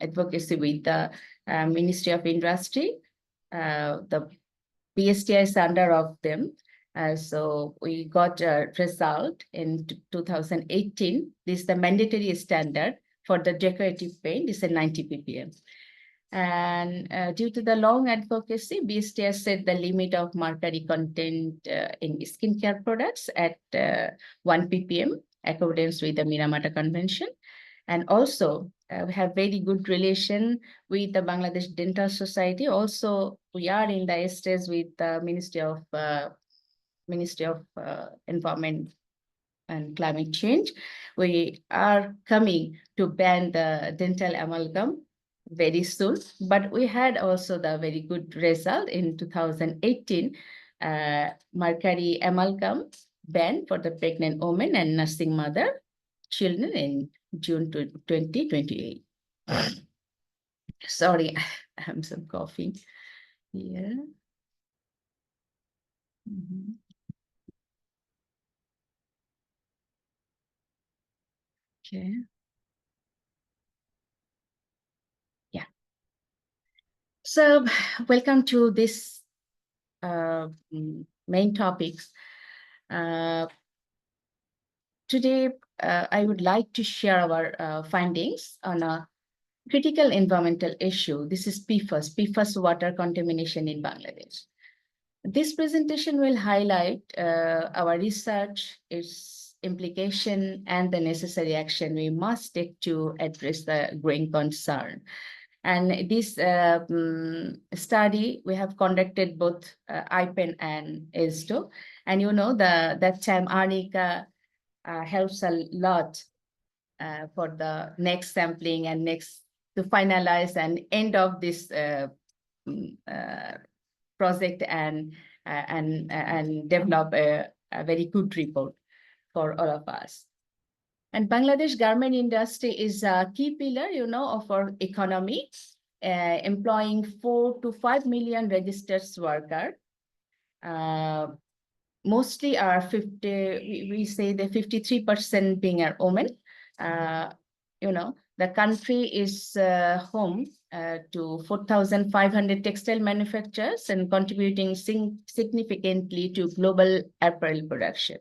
advocacy with the Ministry of Industry. The BSTI is under of them. So we got a result in 2018. This is the mandatory standard for the decorative paint. This is 90 ppm. And due to the long advocacy, BSTI set the limit of mercury content in skincare products at 1 ppm, accordance with the Minamata Convention. And also, we have very good relation with the Bangladesh Dental Society. Also, we are in the stage with the Ministry of Environment and Climate Change. We are coming to ban the dental amalgam very soon, but we had also the very good result in 2018, mercury amalgam ban for the pregnant women and nursing mother children in June 2028. Sorry, I have some coffee here. Okay. Yeah. So welcome to this main topics. Today, I would like to share our findings on a critical environmental issue. This is PFAS water contamination in Bangladesh. This presentation will highlight our research, its implication, and the necessary action we must take to address the growing concern. And this study, we have conducted both IPEN and ESDO. And you know, that time Arnika helps a lot for the next sampling and next to finalize and end of this project and develop a very good report for all of us. And Bangladesh garment industry is a key pillar, you know, of our economy, employing 4 to 5 million registered workers. Mostly are 50, we say the 53% being are women. You know, the country is home to 4,500 textile manufacturers and contributing significantly to global apparel production.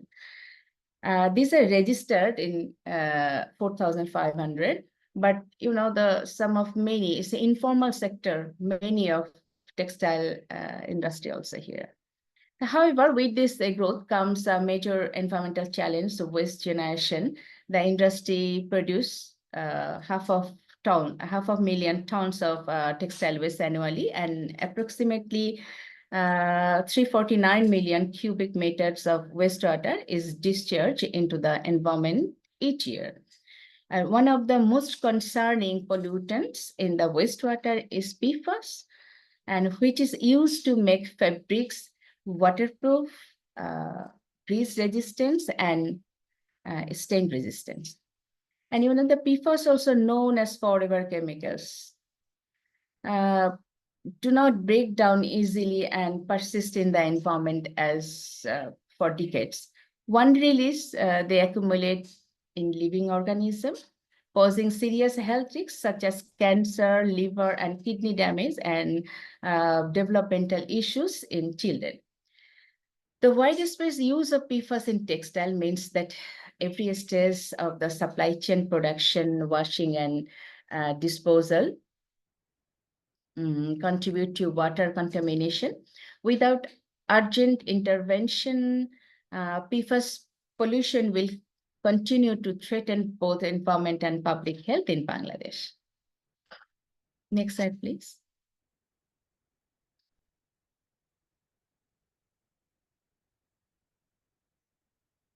These are registered in 4,500, but you know, the some of many is the informal sector, many of textile industry also here. However, with this growth comes a major environmental challenge, so waste generation. The industry produce half of million tons of textile waste annually, and approximately 349 million cubic meters of wastewater is discharged into the environment each year. And one of the most concerning pollutants in the wastewater is PFAS, and which is used to make fabrics waterproof, grease resistance, and stain resistance. And you know, the PFAS, also known as forever chemicals, do not break down easily and persist in the environment as for decades. One release, they accumulate in living organisms, causing serious health risks such as cancer, liver, and kidney damage, and developmental issues in children. The widespread use of PFAS in textile means that every stage of the supply chain, production, washing, and disposal contribute to water contamination. Without urgent intervention, PFAS pollution will continue to threaten both environment and public health in Bangladesh. Next slide, please.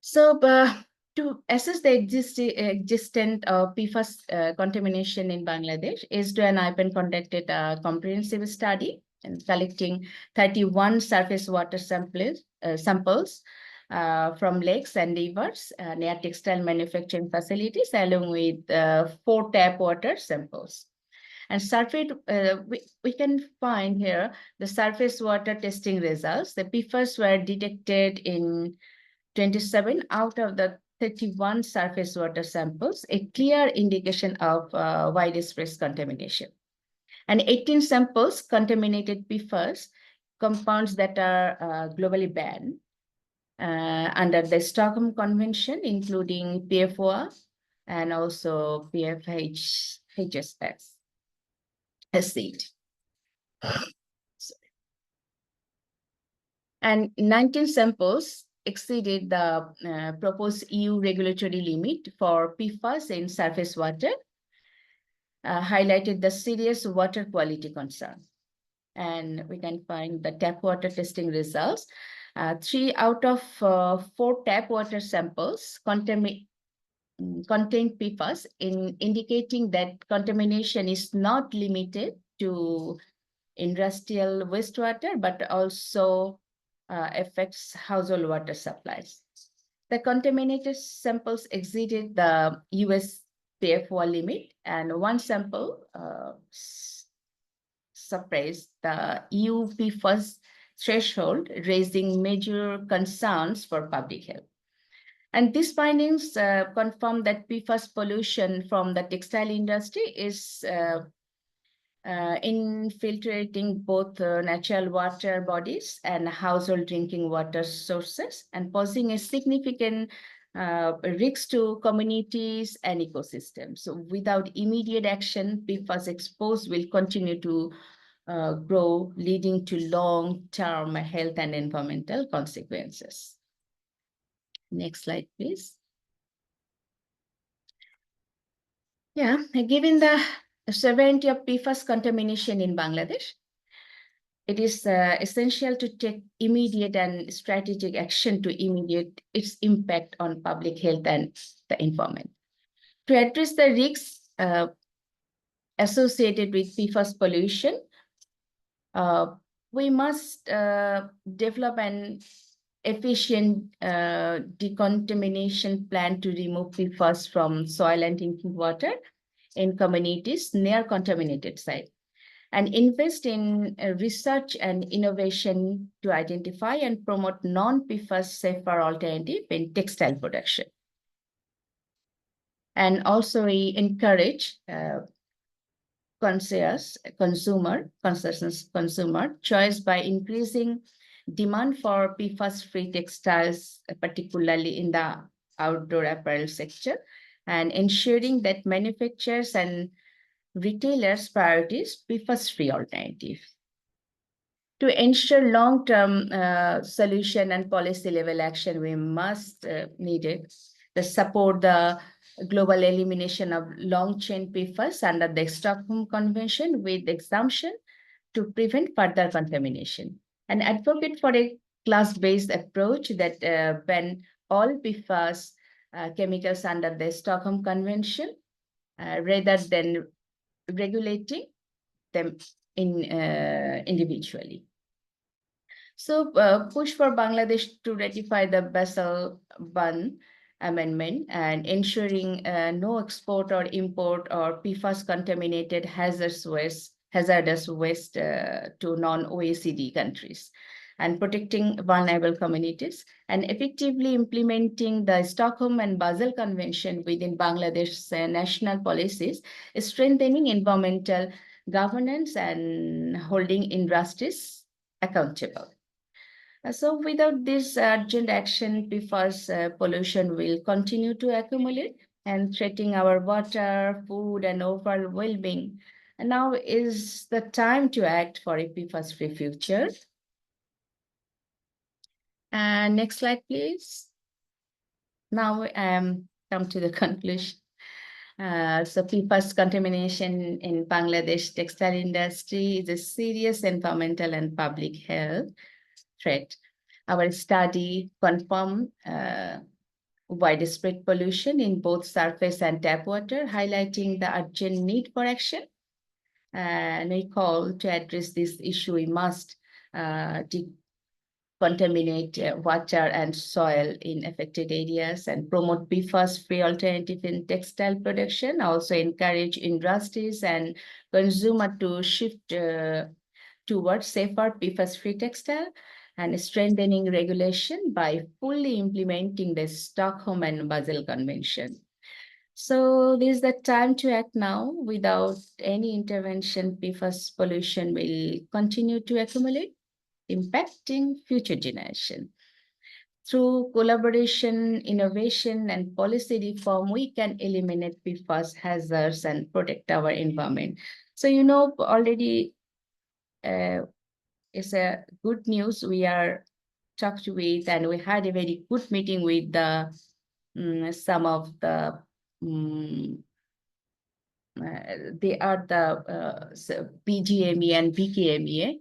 So to assess the existent PFAS contamination in Bangladesh, ISDO and IPEN conducted a comprehensive study and collecting 31 surface water samples from lakes and rivers near textile manufacturing facilities, along with 4 tap water samples. And surface, we can find here the surface water testing results. The PFAS were detected in 27 out of the 31 surface water samples, a clear indication of widespread contamination. And 18 samples contaminated PFAS, compounds that are globally banned under the Stockholm Convention, including PFOA and also PFHSS. Acid. And 19 samples exceeded the proposed EU regulatory limit for PFAS in surface water, highlighted the serious water quality concern. And we can find the tap water testing results. 3 out of 4 tap water samples contained PFAS, indicating that contamination is not limited to industrial wastewater, but also affects household water supplies. The contaminated samples exceeded the US PFOA limit, and one sample surpassed the EU PFAS threshold, raising major concerns for public health. And these findings confirm that PFAS pollution from the textile industry is infiltrating both natural water bodies and household drinking water sources, and posing a significant risk to communities and ecosystems. So without immediate action, PFAS exposed will continue to grow, leading to long-term health and environmental consequences. Next slide, please. Yeah, given the severity of PFAS contamination in Bangladesh, it is essential to take immediate and strategic action to immediate its impact on public health and the environment. To address the risks associated with PFAS pollution, we must develop an efficient decontamination plan to remove PFAS from soil and drinking water in communities near contaminated sites, and invest in research and innovation to identify and promote non-PFAS safer alternative in textile production. And also we encourage conscious consumer choice by increasing demand for PFAS-free textiles, particularly in the outdoor apparel sector, and ensuring that manufacturers and retailers priorities PFAS-free alternative. To ensure long-term solution and policy level action, we must need it to support the global elimination of long-chain PFAS under the Stockholm Convention with exemption to prevent further contamination, and advocate for a class-based approach that ban all PFAS chemicals under the Stockholm Convention rather than regulating them individually. So push for Bangladesh to ratify the Basel I Amendment and ensuring no export or import or PFAS contaminated hazardous waste to non-OECD countries, and protecting vulnerable communities, and effectively implementing the Stockholm and Basel Convention within Bangladesh's national policies, strengthening environmental governance and holding industries accountable. So without this urgent action, PFAS pollution will continue to accumulate and threatening our water, food, and overall well-being. And now is the time to act for a PFAS-free future. And next slide, please. Now come to the conclusion. So PFAS contamination in Bangladesh textile industry is a serious environmental and public health threat. Our study confirmed widespread pollution in both surface and tap water, highlighting the urgent need for action. And we call to address this issue, we must decontaminate water and soil in affected areas and promote PFAS-free alternative in textile production. Also encourage industries and consumer to shift towards safer PFAS-free textile, and strengthening regulation by fully implementing the Stockholm and Basel Convention. So this is the time to act now. Without any intervention, PFAS pollution will continue to accumulate, impacting future generation. Through collaboration, innovation, and policy reform, we can eliminate PFAS hazards and protect our environment. So, already it's a good news. We are talked with, and we had a very good meeting with some of the they are the PGME and BKMEA.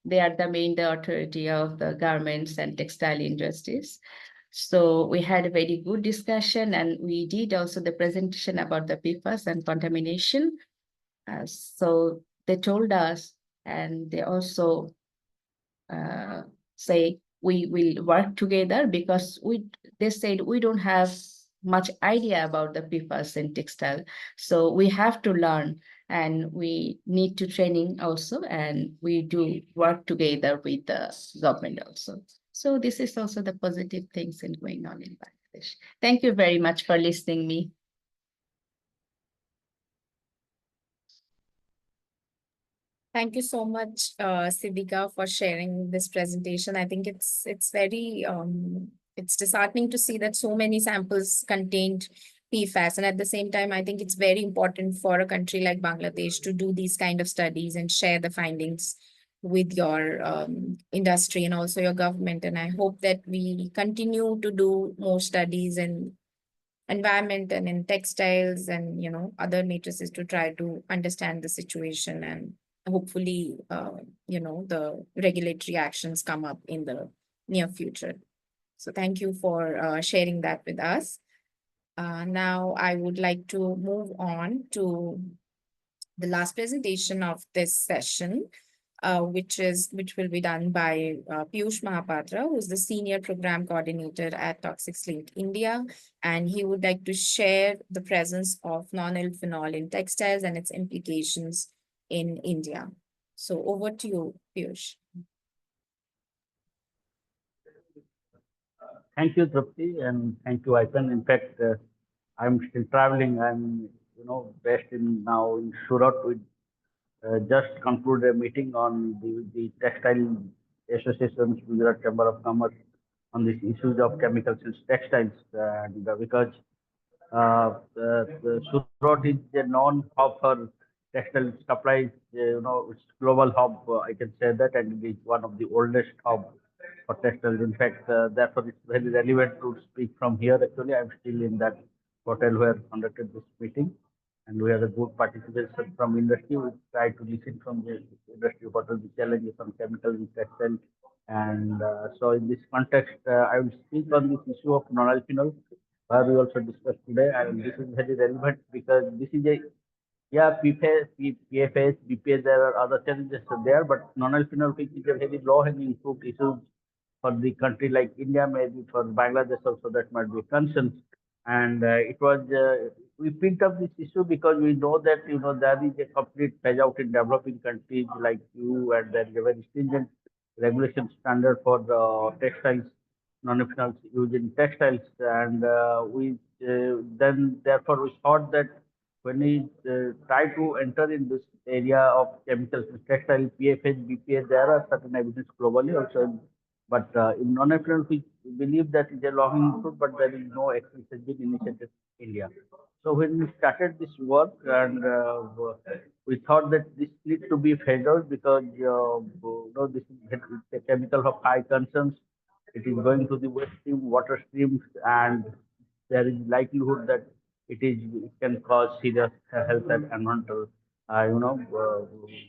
They are the authority of the garments and textile industries. So we had a very good discussion, and we did also the presentation about the PFAS and contamination. So they told us, and they also say we will work together, because they said we don't have much idea about the PFAS in textile. So we have to learn, and we need to training also, and we do work together with the government also. So this is also the positive things in going on in Bangladesh. Thank you very much for listening me.
Thank you so much, Siddhika, for sharing this presentation. I think it's very it's disheartening to see that so many samples contained PFAS, and at the same time, I think it's very important for a country like Bangladesh to do these kind of studies and share the findings with your industry and also your government. And I hope that we continue to do more studies in environment and in textiles and other matrices to try to understand the situation, and hopefully the regulatory actions come up in the near future. So thank you for sharing that with us. Now I would like to move on to the last presentation of this session, which will be done by Piyush Mahapatra, who is the Senior Program Coordinator at Toxics Link India, and he would like to share the presence of nonylphenol phenol in textiles and its implications in India. So over to you, Piyush.
Thank you, Trupti, and thank you, Ipan. In fact, I'm still traveling. I'm, based in now in Surat. We just concluded a meeting on the Textile Association's Gujarat Chamber of Commerce on these issues of chemicals in textiles, and because the Surat is a known hub for textile supplies. It's global hub. I can say that, and it is one of the oldest hub for textiles. In fact, therefore, it's very relevant to speak from here. Actually, I'm still in that hotel where conducted this meeting, and we had a good participation from industry. We try to listen from the industry what are the challenges on chemical in textile. And so in this context, I will speak on this issue of nonylphenol, where we also discussed today, and this is very relevant because this is a PFAS, PFAS, BPA, there are other challenges there, but nonylphenol, which is a very low-hanging fruit issue for the country like India, maybe for Bangladesh also, that might be a concern. And we picked up this issue because we know that, there is a complete phase out in developing countries like you, and there is a very stringent regulation standard for the textiles, non-phenols used in textiles. And then therefore we thought that when we try to enter in this area of chemicals, textile, PFH, BPA, there are certain evidence globally also. But in non-ethanol, we believe that it's a long fruit, but there is no actually has been initiated in India. So when we started this work, and we thought that this needs to be phased out because this is a chemical of high concerns. It is going to the waste stream, water streams, and there is likelihood that it can cause serious health and environmental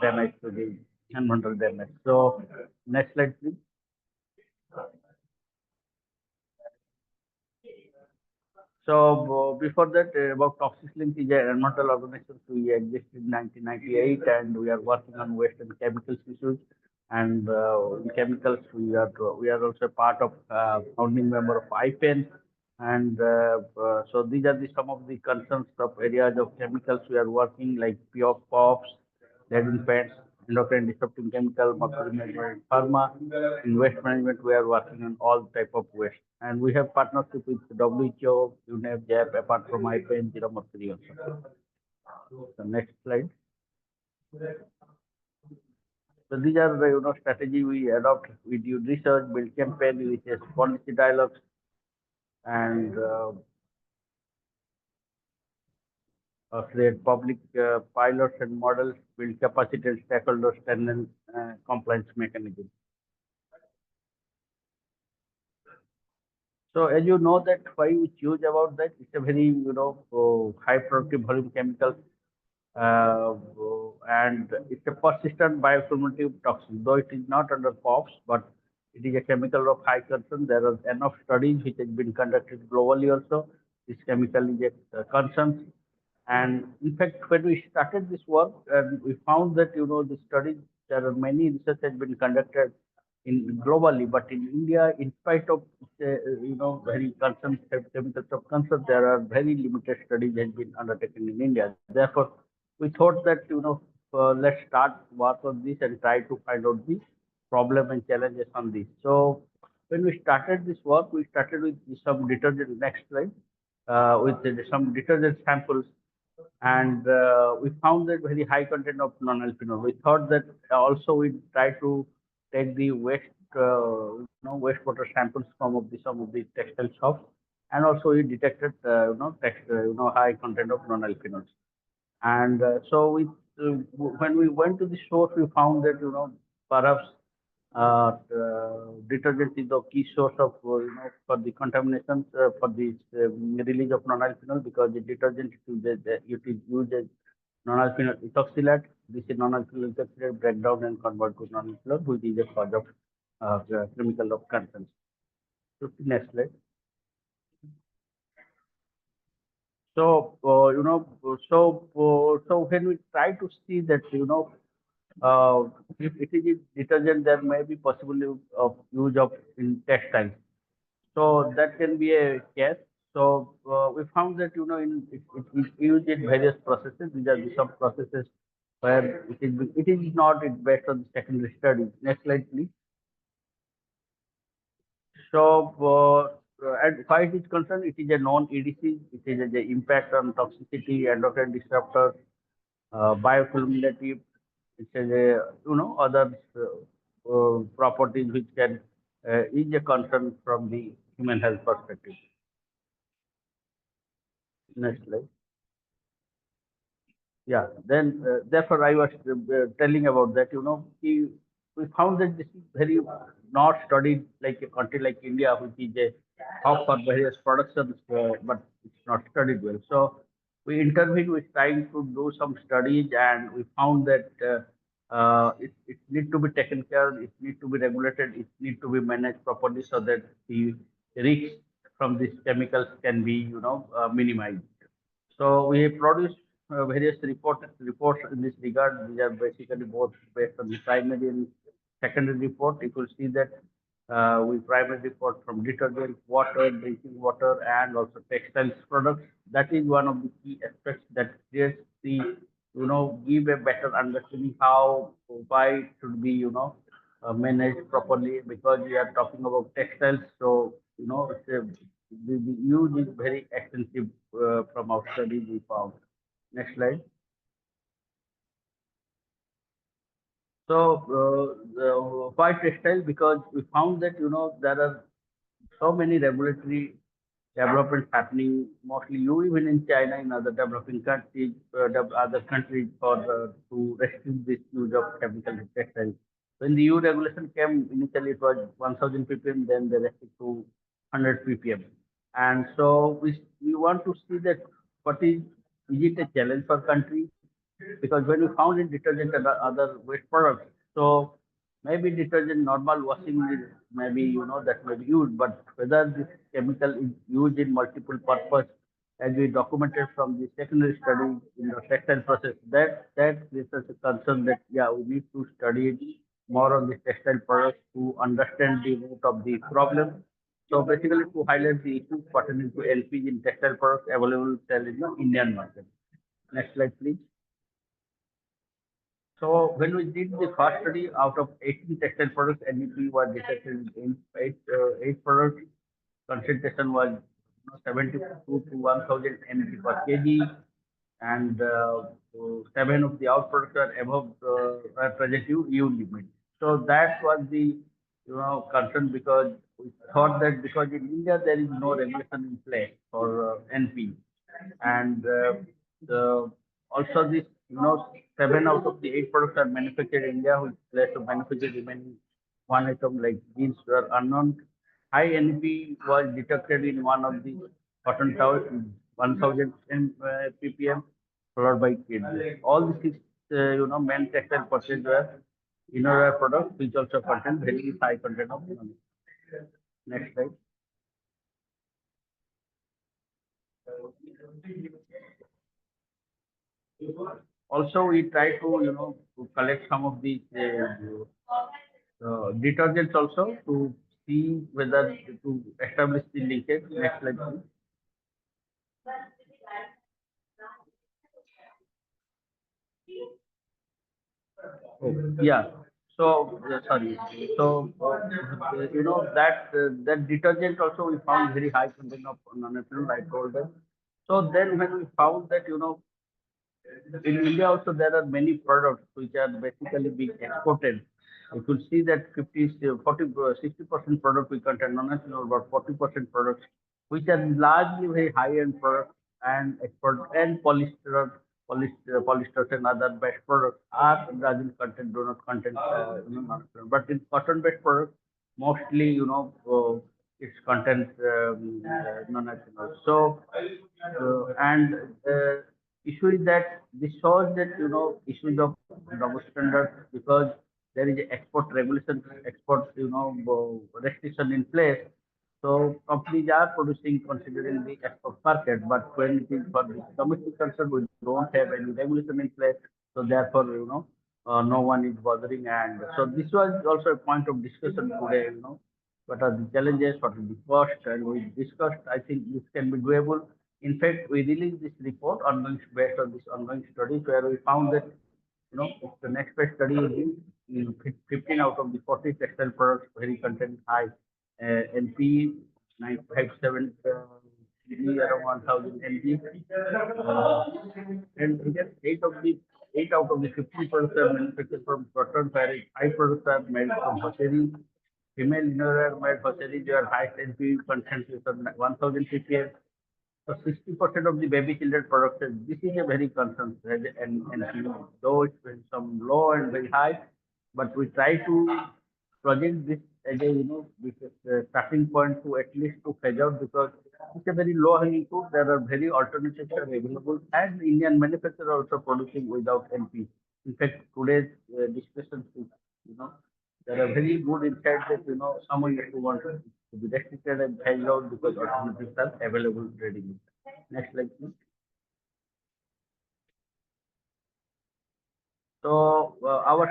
damage to the environmental damage. So next slide, please. So before that, about Toxics Link is an environmental organization. We existed in 1998, and we are working on waste and chemicals issues. And in chemicals, we are also part of founding member of IPEN. And so these are some of the concerns of areas of chemicals we are working, like POPs, lead in paints, endocrine disrupting chemical, mercury management, pharma. In waste management, we are working on all type of waste. And we have partnership with WHO, UNEP, JAP, apart from IPN, Zero Mercury also. The next slide. So these are the strategy we adopt. We do research, build campaign, we have policy dialogues, and create public pilots and models, build capacity and stakeholders, and compliance mechanism. So as you know that why we choose about that, it's a very high productive volume chemical, uh, and it's a persistent bioaccumulative toxin. Though it is not under POPs, but it is a chemical of high concern. There are enough studies which has been conducted globally also. This chemical is a concern. And in fact, when we started this work, we found that the studies, there are many research has been conducted in globally, but in India, in spite of very concerned chemicals of concern, there are very limited studies has been undertaken in India. Therefore, we thought that let's start work on this and try to find out the problem and challenges on this. So when we started this work, we started with some detergent. Next slide. With some detergent samples, and we found that very high content of non-alphenol. We thought that also we try to take the wastewater samples from some of the textile shops, and also we detected high content of non-alphenols. And so when we went to the source, we found that perhaps detergent is the key source of for the contamination for the release of non-alphenol, because the detergent it is used as non-alphenol ethoxylate. This is non-alphenol ethoxylate breakdown and convert to non-alphenol, which is a cause of chemical of concern. So next slide. So so when we try to see that if it is detergent, there may be possibility of use of in textiles. So that can be a case. So we found that it is used in various processes. These are some processes where it is not based on the secondary study. Next slide, please. So as far as it is concerned, it is a non-EDC. It is the impact on toxicity, endocrine disruptor, bioaccumulative. It is a other properties which can is a concern from the human health perspective. Next slide. Yeah, then therefore I was telling about that. We found that this is very not studied like a country like India, which is a hub for various productions, but it's not studied well. So we intervened with trying to do some studies, and we found that it need to be taken care, it need to be regulated, it need to be managed properly so that the risks from these chemicals can be minimized. So we have produced various reports in this regard. These are basically both based on the primary and secondary report. You will see that we primary report from detergent, water, drinking water, and also textiles products. That is one of the key aspects that creates the give a better understanding how why it should be managed properly, because we are talking about textiles. So the use is very extensive from our studies we found. Next slide. So why textile? Because we found that there are so many regulatory developments happening, mostly you even in China, in other developing countries, other countries for to restrict this use of chemical textiles. When the EU regulation came, initially it was 1000 ppm, then they restricted to 100 ppm. And so we want to see that what is it a challenge for country? Because when we found in detergent and other waste products, so maybe detergent normal washing is maybe that may be used, but whether this chemical is used in multiple purpose, as we documented from the secondary study in the textile process, that is a concern that yeah, we need to study it more on the textile products to understand the root of the problem. So basically to highlight the issues pertaining to LPG in textile products available sell in the Indian market. Next slide, please. So when we did the first study, out of 18 textile products, NEP was detected in eight products. Concentration was 72 to 1000 NEP per kg, and so 7 of the outputs are above representative EU limit. So that was the concern, because we thought that because in India there is no regulation in place for NP, and the also this 7 out of the 8 products are manufactured in India, which led to manufacture remaining one item like jeans were unknown. High NP was detected in one of the cotton towels, 1000 ppm, followed by kids. All the 6 main textile purchased were innerwear products, which also contain very high content of nonylon. Next slide. Also, we try to to collect some of the detergents also to see whether to establish the leakage. Next slide, please. Oh, yeah. So sorry. So that detergent also we found very high content of nonylon. I told them. So then when we found that in India also there are many products which are basically being exported. You could see that 50, 40, 60% product we contain non-national, about 40% products which are largely very high-end products and export, and polyester and other based products are doesn't contain, do not contain non-national. But in cotton-based products, mostly its content non-national. So and issue is that this shows that issues of double standards, because there is a export regulation, export restriction in place. So companies are producing considering the export market, but when it is for the domestic concern, we don't have any regulation in place. So therefore, no one is bothering. And so this was also a point of discussion today. What are the challenges? What is the cost? And we discussed. I think this can be doable. In fact, we released this report ongoing based on this ongoing study, where we found that if the next best study will be 15 out of the 40 textile products very content high NP 957 around 1000 NP, and again 8 out of the 50 products are manufactured from cotton, whereas 5 products are made from hosiery. Female innerwear made hosiery, their highest NP content is 1000 ppm. So 60% of the baby children products, this is a very concern, and though it's been some low and very high, but we try to project this as a this is a starting point to at least to phase out, because it's a very low hanging fruit. There are very alternatives are available, and Indian manufacturer also producing without NP. In fact, today's discussions, there are very good insights that someone who wants to be restricted and phased out because alternatives are available readily. Next slide, please. So our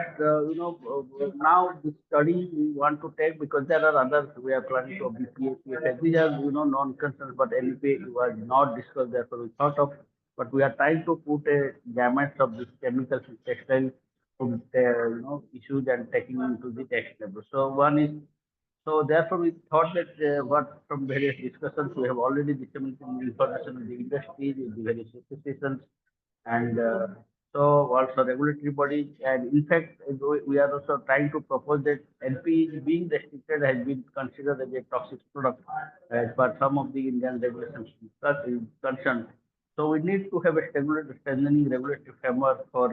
now this study we want to take, because there are others we are planning to BPA. These are non-concerns, but NEP was not discussed. Therefore, we thought of, but we are trying to put a gamut of this chemicals and textile issues and taking into the text level. So one is, so therefore we thought that what from various discussions we have already disseminated information with the industry, with the various associations, and so also regulatory bodies. And in fact, we are also trying to propose that NP being restricted has been considered as a toxic product as per some of the Indian regulations is concerned. So we need to have a strengthening regulatory framework for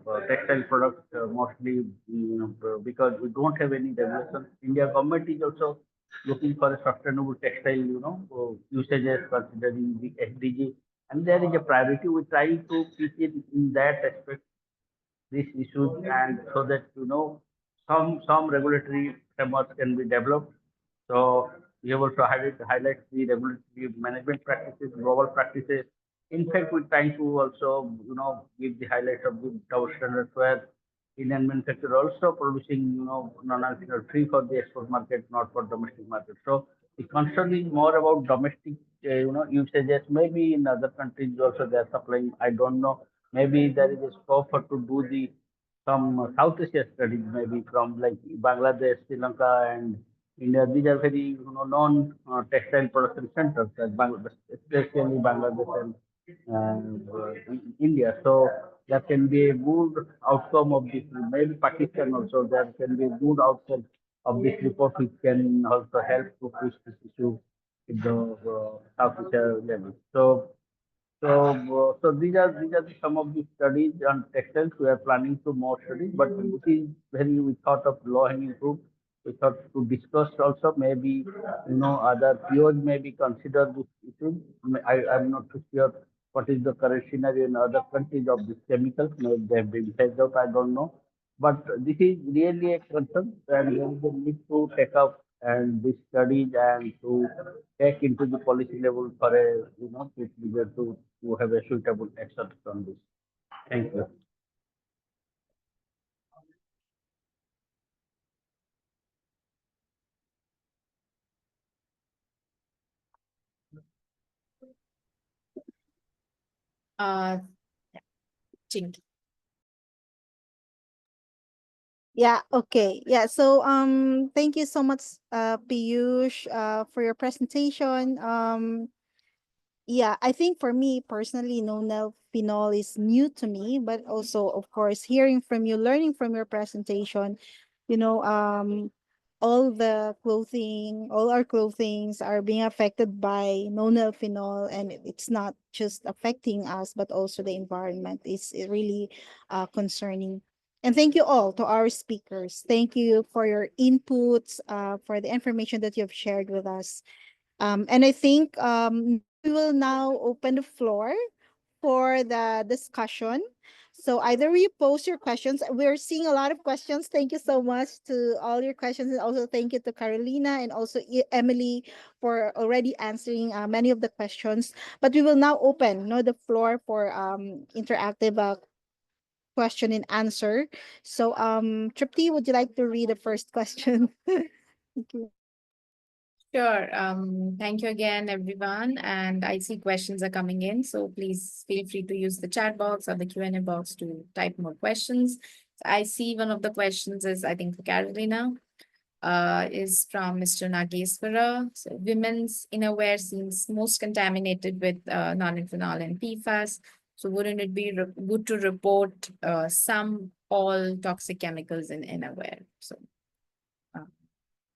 for textile products, mostly because we don't have any regulations. India government is also looking for a sustainable textile usages considering the SDG, and there is a priority. We try to keep it in that aspect these issues, and so that some regulatory frameworks can be developed. So we have also highlight the regulatory management practices, global practices. In fact, we're trying to also give the highlights of the tower standards, where Indian manufacturer also producing non-alcohol free for the export market, not for domestic market. So the concern is more about domestic usages. Maybe in other countries also they are supplying. I don't know, maybe there is a scope for to do the some South Asia studies, maybe from like Bangladesh, Sri Lanka, and India. These are very known textile production centers, like Bangladesh, especially Bangladesh and India. So that can be a good outcome of this. Maybe Pakistan also, there can be a good outcome of this report, which can also help to push this issue in the South Asia level. So these are some of the studies on textiles. We are planning to more studies, but this is very we thought of low hanging fruit. We thought to discuss also maybe other POs maybe consider this issue. I'm not too sure what is the current scenario in other countries of this chemicals. Maybe they have been phased out. I don't know, but this is really a concern, and there is a need to take up and these studies and to take into the policy level for a to have a suitable action on this. Thank you.
Uh, Chinky.
Yeah, okay. Yeah, so thank you so much, Piyush, for your presentation. Yeah, I think for me personally, no phenol is new to me, but also, of course, hearing from you, learning from your presentation, you know, all our clothings are being affected by phenol, and it's not just affecting us, but also the environment. It's really concerning. And thank you all to our speakers. Thank you for your inputs, for the information that you've shared with us. And I think we will now open the floor for the discussion. So either you post your questions. We're seeing a lot of questions. Thank you so much to all your questions. And also thank you to Carolina and also Emily for already answering many of the questions. But we will now open the floor for interactive question and answer. So Tripti, would you like to read the first question? Thank you.
Sure. Thank you again, everyone. And I see questions are coming in, so please feel free to use the chat box or the Q&A box to type more questions. I see one of the questions is, I think, for Carolina, is from Mr. Nageswara. So, women's innerwear seems most contaminated with nonylphenol and PFAS. So, wouldn't it be good to report some all toxic chemicals in innerwear? So,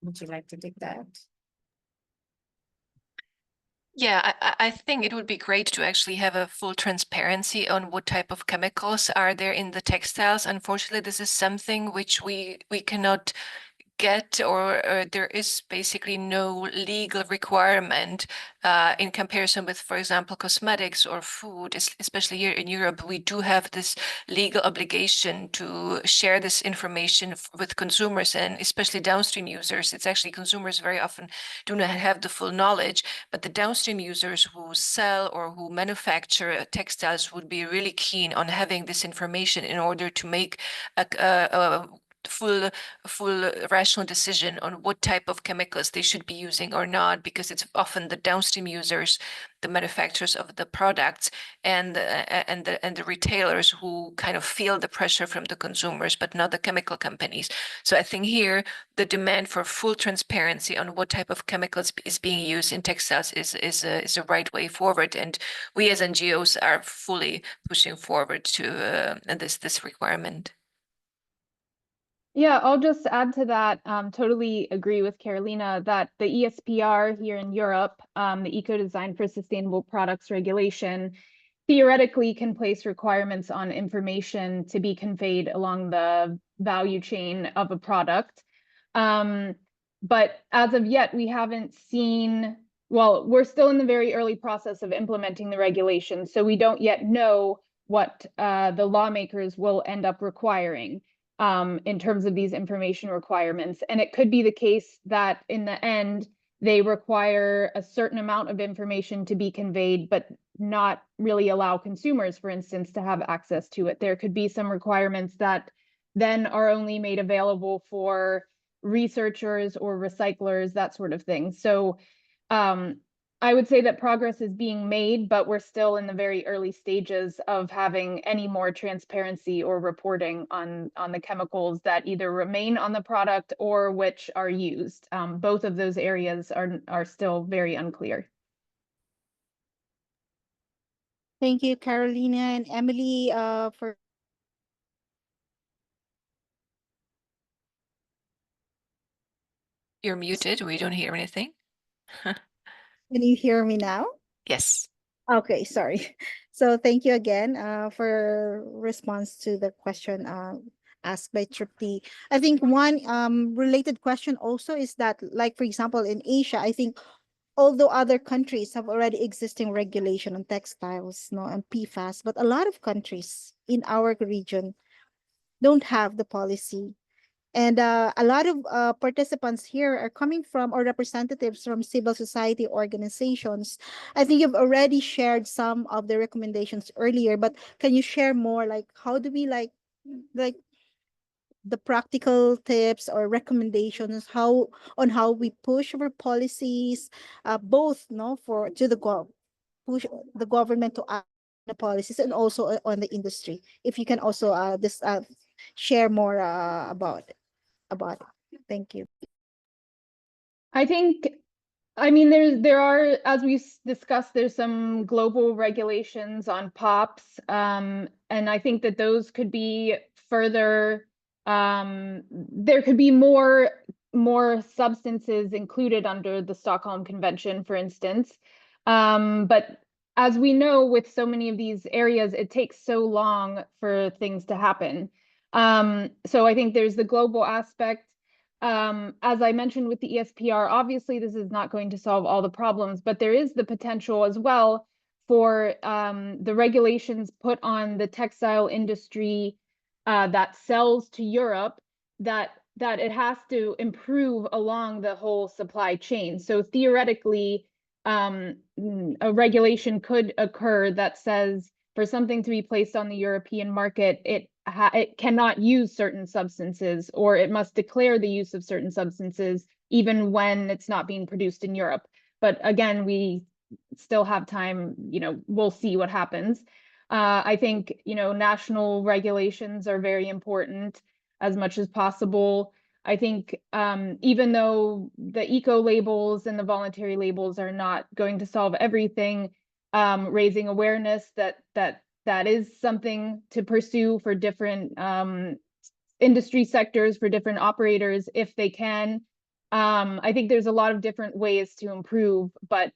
would you like to take that?
Yeah, I think it would be great to actually have a full transparency on what type of chemicals are there in the textiles. Unfortunately, this is something which we cannot get, or there is basically no legal requirement in comparison with, for example, cosmetics or food. Especially here in Europe, we do have this legal obligation to share this information with consumers and especially downstream users. It's actually consumers very often do not have the full knowledge, but the downstream users who sell or who manufacture textiles would be really keen on having this information in order to make a full rational decision on what type of chemicals they should be using or not, because it's often the downstream users, the manufacturers of the products, and the retailers who kind of feel the pressure from the consumers, but not the chemical companies. So I think here the demand for full transparency on what type of chemicals is being used in textiles is a right way forward, and we as NGOs are fully pushing forward to this requirement.
Yeah, I'll just add to that. Totally agree with Carolina that the ESPR here in Europe, the Eco Design for Sustainable Products Regulation, theoretically can place requirements on information to be conveyed along the value chain of a product. But as of yet, we haven't seen, well, we're still in the very early process of implementing the regulation, so we don't yet know what the lawmakers will end up requiring in terms of these information requirements. And it could be the case that in the end, they require a certain amount of information to be conveyed, but not really allow consumers, for instance, to have access to it. There could be some requirements that then are only made available for researchers or recyclers, that sort of thing. So I would say that progress is being made, but we're still in the very early stages of having any more transparency or reporting on the chemicals that either remain on the product or which are used. Both of those areas are still very unclear.
Thank you, Carolina and Emily, for.
You're muted. We don't hear anything.
Can you hear me now?
Yes.
Okay, sorry. So thank you again for response to the question asked by Tripti. I think one related question also is that, like for example, in Asia, I think although other countries have already existing regulation on textiles, no, and PFAS, but a lot of countries in our region don't have the policy. And a lot of participants here are coming from or representatives from civil society organizations. I think you've already shared some of the recommendations earlier, but can you share more? Like, how do we like the practical tips or recommendations how we push our policies, both no for to the push the government to act on the policies and also on the industry. If you can also share more about it. Thank you.
I think, I mean, there are, as we discussed, there's some global regulations on POPs, and I think that those could be further. There could be more substances included under the Stockholm Convention, for instance. But as we know, with so many of these areas, it takes so long for things to happen. So I think there's the global aspect. As I mentioned with the ESPR, obviously this is not going to solve all the problems, but there is the potential as well for the regulations put on the textile industry that sells to Europe, that it has to improve along the whole supply chain. So theoretically, a regulation could occur that says for something to be placed on the European market, it cannot use certain substances, or it must declare the use of certain substances even when it's not being produced in Europe. But again, we still have time, we'll see what happens. I think, national regulations are very important as much as possible. I think even though the eco labels and the voluntary labels are not going to solve everything, raising awareness that is something to pursue for different industry sectors, for different operators, if they can. I think there's a lot of different ways to improve, but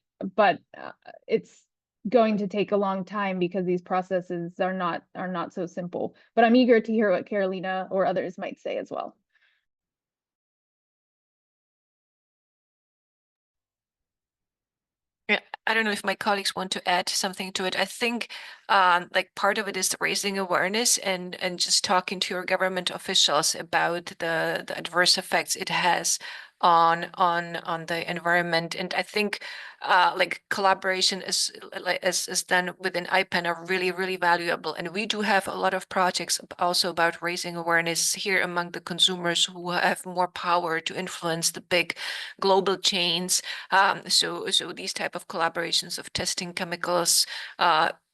it's going to take a long time because these processes are not so simple. But I'm eager to hear what Carolina or others might say as well.
Yeah, I don't know if my colleagues want to add something to it. I think like part of it is raising awareness and just talking to your government officials about the adverse effects it has on the environment. And I think like collaboration is done within IPEN are really valuable. And we do have a lot of projects also about raising awareness here among the consumers who have more power to influence the big global chains. So these type of collaborations of testing chemicals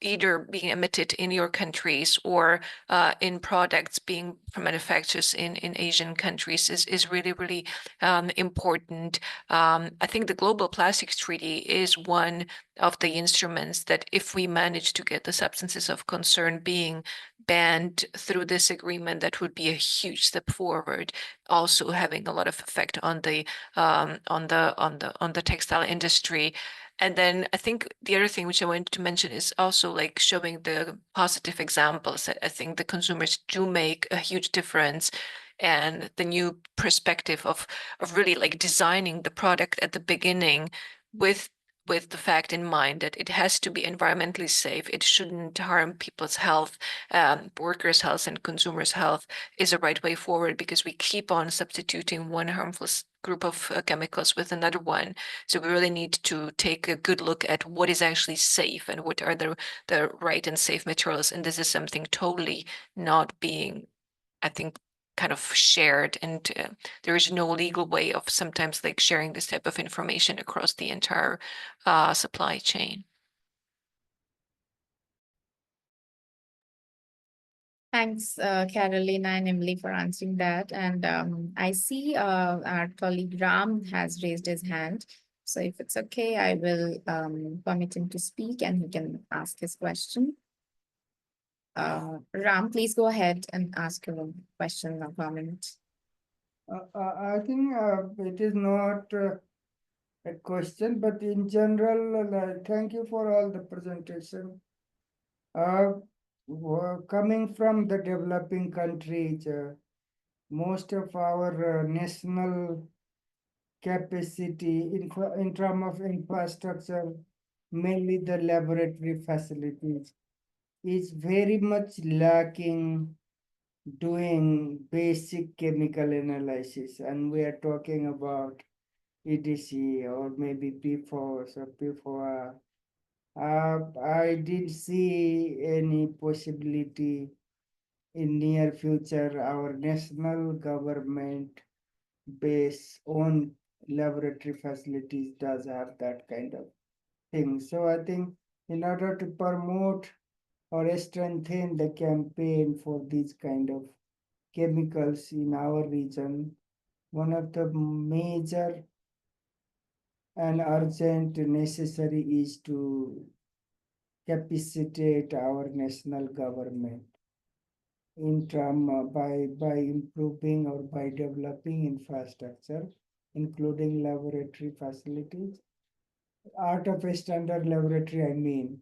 either being emitted in your countries or in products being from manufacturers in Asian countries is really important. I think the Global Plastics Treaty is one of the instruments that if we manage to get the substances of concern being banned through this agreement, that would be a huge step forward, also having a lot of effect on the textile industry. And then I think the other thing which I wanted to mention is also like showing the positive examples that I think the consumers do make a huge difference, and the new perspective of really like designing the product at the beginning with the fact in mind that it has to be environmentally safe. It shouldn't harm people's health, workers' health and consumers' health is a right way forward, because we keep on substituting one harmful group of chemicals with another one. So we really need to take a good look at what is actually safe and what are the right and safe materials. And this is something totally not being, I think, kind of shared, and there is no legal way of sometimes like sharing this type of information across the entire supply chain.
Thanks, Carolina and Emily, for answering that. And I see our colleague Ram has raised his hand. So if it's okay, I will permit him to speak and he can ask his question. Ram, please go ahead and ask your question or comment.
I think it is not a question, but in general, thank you for all the presentation. Coming from the developing countries, most of our national capacity in terms of infrastructure, mainly the laboratory facilities, is very much lacking doing basic chemical analysis. And we are talking about EDC or maybe PFOS or PFOA. I did see any possibility in near future our national government base on laboratory facilities does have that kind of thing. So I think in order to promote or strengthen the campaign for these kind of chemicals in our region, one of the major and urgent necessary is to capacitate our national government in term by improving or by developing infrastructure, including laboratory facilities. Out of a standard laboratory, I mean,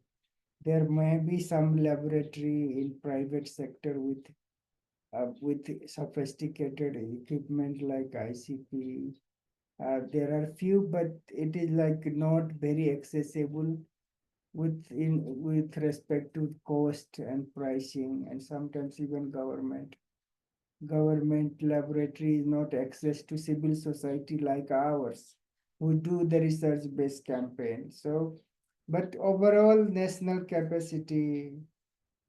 there may be some laboratory in private sector with sophisticated equipment like ICP. There are few, but it is like not very accessible with respect to cost and pricing, and sometimes even government laboratory is not access to civil society like ours, who do the research based campaign. So, but overall national capacity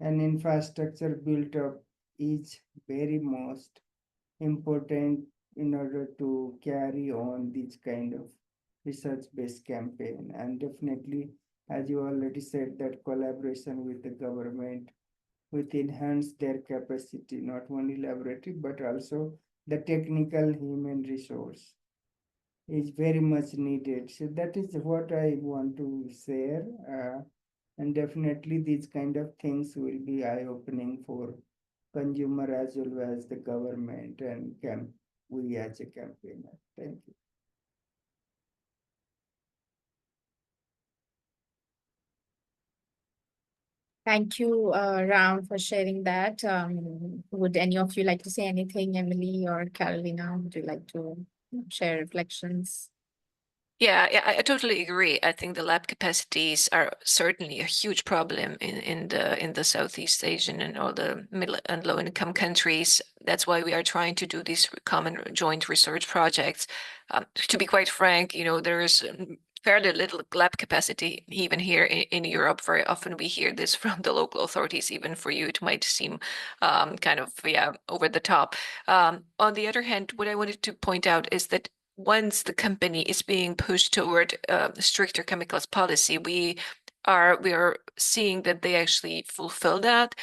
and infrastructure built up is very most important in order to carry on this kind of research based campaign. And definitely, as you already said, that collaboration with the government will enhance their capacity, not only laboratory, but also the technical human resource is very much needed. So that is what I want to share. And definitely these kind of things will be eye-opening for consumer as well as the government and we as a campaigner. Thank you.
Thank you, Ram, for sharing that. Would any of you like to say anything, Emily or Carolina? Would you like to share reflections?
Yeah, I totally agree. I think the lab capacities are certainly a huge problem in the Southeast Asian and all the middle and low income countries. That's why we are trying to do these common joint research projects. To be quite frank, there is fairly little lab capacity even here in Europe. Very often we hear this from the local authorities. Even for you, it might seem kind of over the top. On the other hand, what I wanted to point out is that once the company is being pushed toward stricter chemicals policy, we are seeing that they actually fulfill that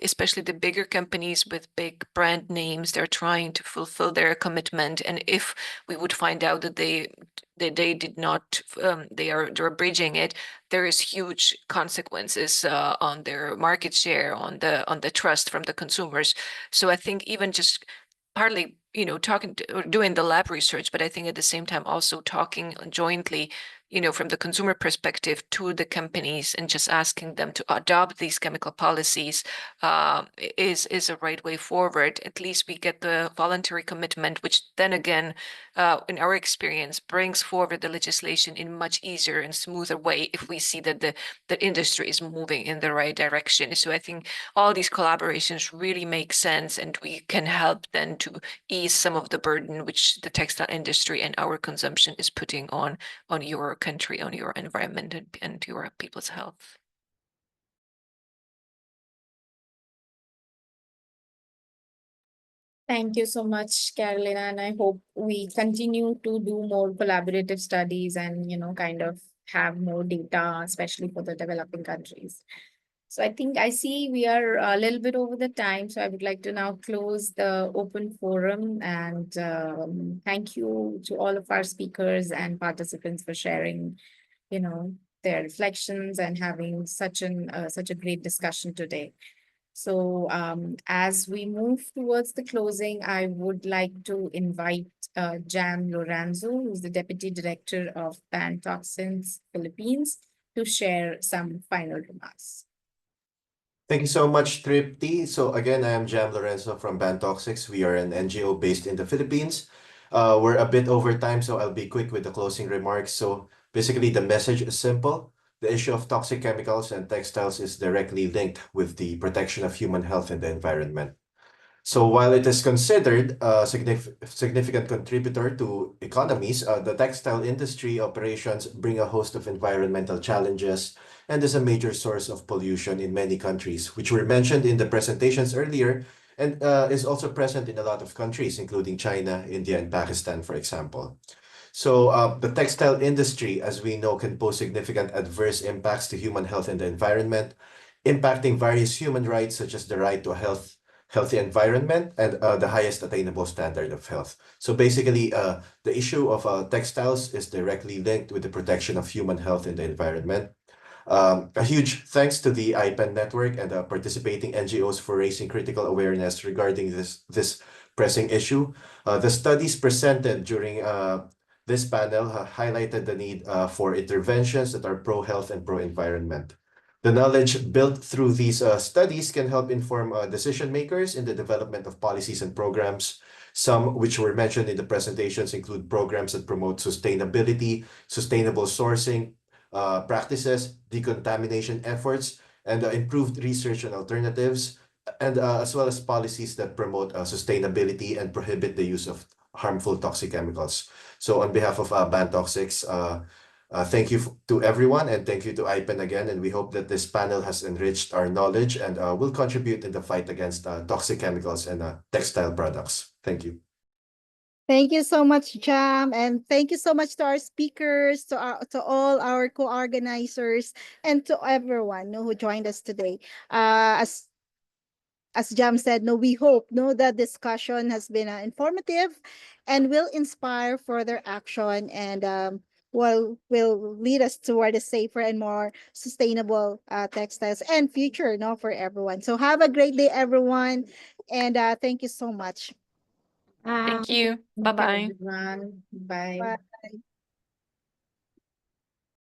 especially the bigger companies with big brand names, they're trying to fulfill their commitment. And if we would find out that they did not, they're bridging it, there is huge consequences on their market share, on the trust from the consumers. So I think even just partly, talking to, or doing the lab research, but I think at the same time also talking jointly, from the consumer perspective to the companies and just asking them to adopt these chemical policies is a right way forward. At least we get the voluntary commitment, which then again, in our experience, brings forward the legislation in much easier and smoother way if we see that the industry is moving in the right direction. So I think all these collaborations really make sense, and we can help then to ease some of the burden which the textile industry and our consumption is putting on your country, on your environment, and your people's health.
Thank you so much, Carolina, and I hope we continue to do more collaborative studies and, kind of have more data, especially for the developing countries. So I think I see we are a little bit over the time, so I would like to now close the open forum, and thank you to all of our speakers and participants for sharing, their reflections and having such a great discussion today. So as we move towards the closing, I would like to invite Jan Lorenzo, who's the Deputy Director of Ban Toxins Philippines, to share some final remarks.
Thank you so much, Tripti. So again, I am Jam Lorenzo from Bantoxics. We are an NGO based in the Philippines. We're a bit over time, so I'll be quick with the closing remarks. So basically, the message is simple. The issue of toxic chemicals and textiles is directly linked with the protection of human health and the environment. So while it is considered a significant contributor to economies, the textile industry operations bring a host of environmental challenges and is a major source of pollution in many countries, which were mentioned in the presentations earlier, and is also present in a lot of countries, including China, India, and Pakistan, for example. So the textile industry, as we know, can pose significant adverse impacts to human health and the environment, impacting various human rights, such as the right to a healthy environment and the highest attainable standard of health. So basically, the issue of textiles is directly linked with the protection of human health and the environment. A huge thanks to the IPEN network and participating NGOs for raising critical awareness regarding this pressing issue. The studies presented during this panel highlighted the need for interventions that are pro-health and pro-environment. The knowledge built through these studies can help inform decision makers in the development of policies and programs. Some which were mentioned in the presentations include programs that promote sustainability, sustainable sourcing practices, decontamination efforts, and improved research on alternatives, and as well as policies that promote sustainability and prohibit the use of harmful toxic chemicals. So on behalf of Bantoxics, thank you to everyone, and thank you to IPEN again, and we hope that this panel has enriched our knowledge and will contribute in the fight against toxic chemicals and textile products. Thank you.
Thank you so much, Jam, and thank you so much to our speakers, to all our co-organizers, and to everyone who joined us today. As Jam said, we hope that discussion has been informative and will inspire further action, and will lead us toward a safer and more sustainable textiles and future for everyone. So have a great day, everyone, and thank you so much.
Thank you. Bye-bye.
Everyone. Bye.
Bye.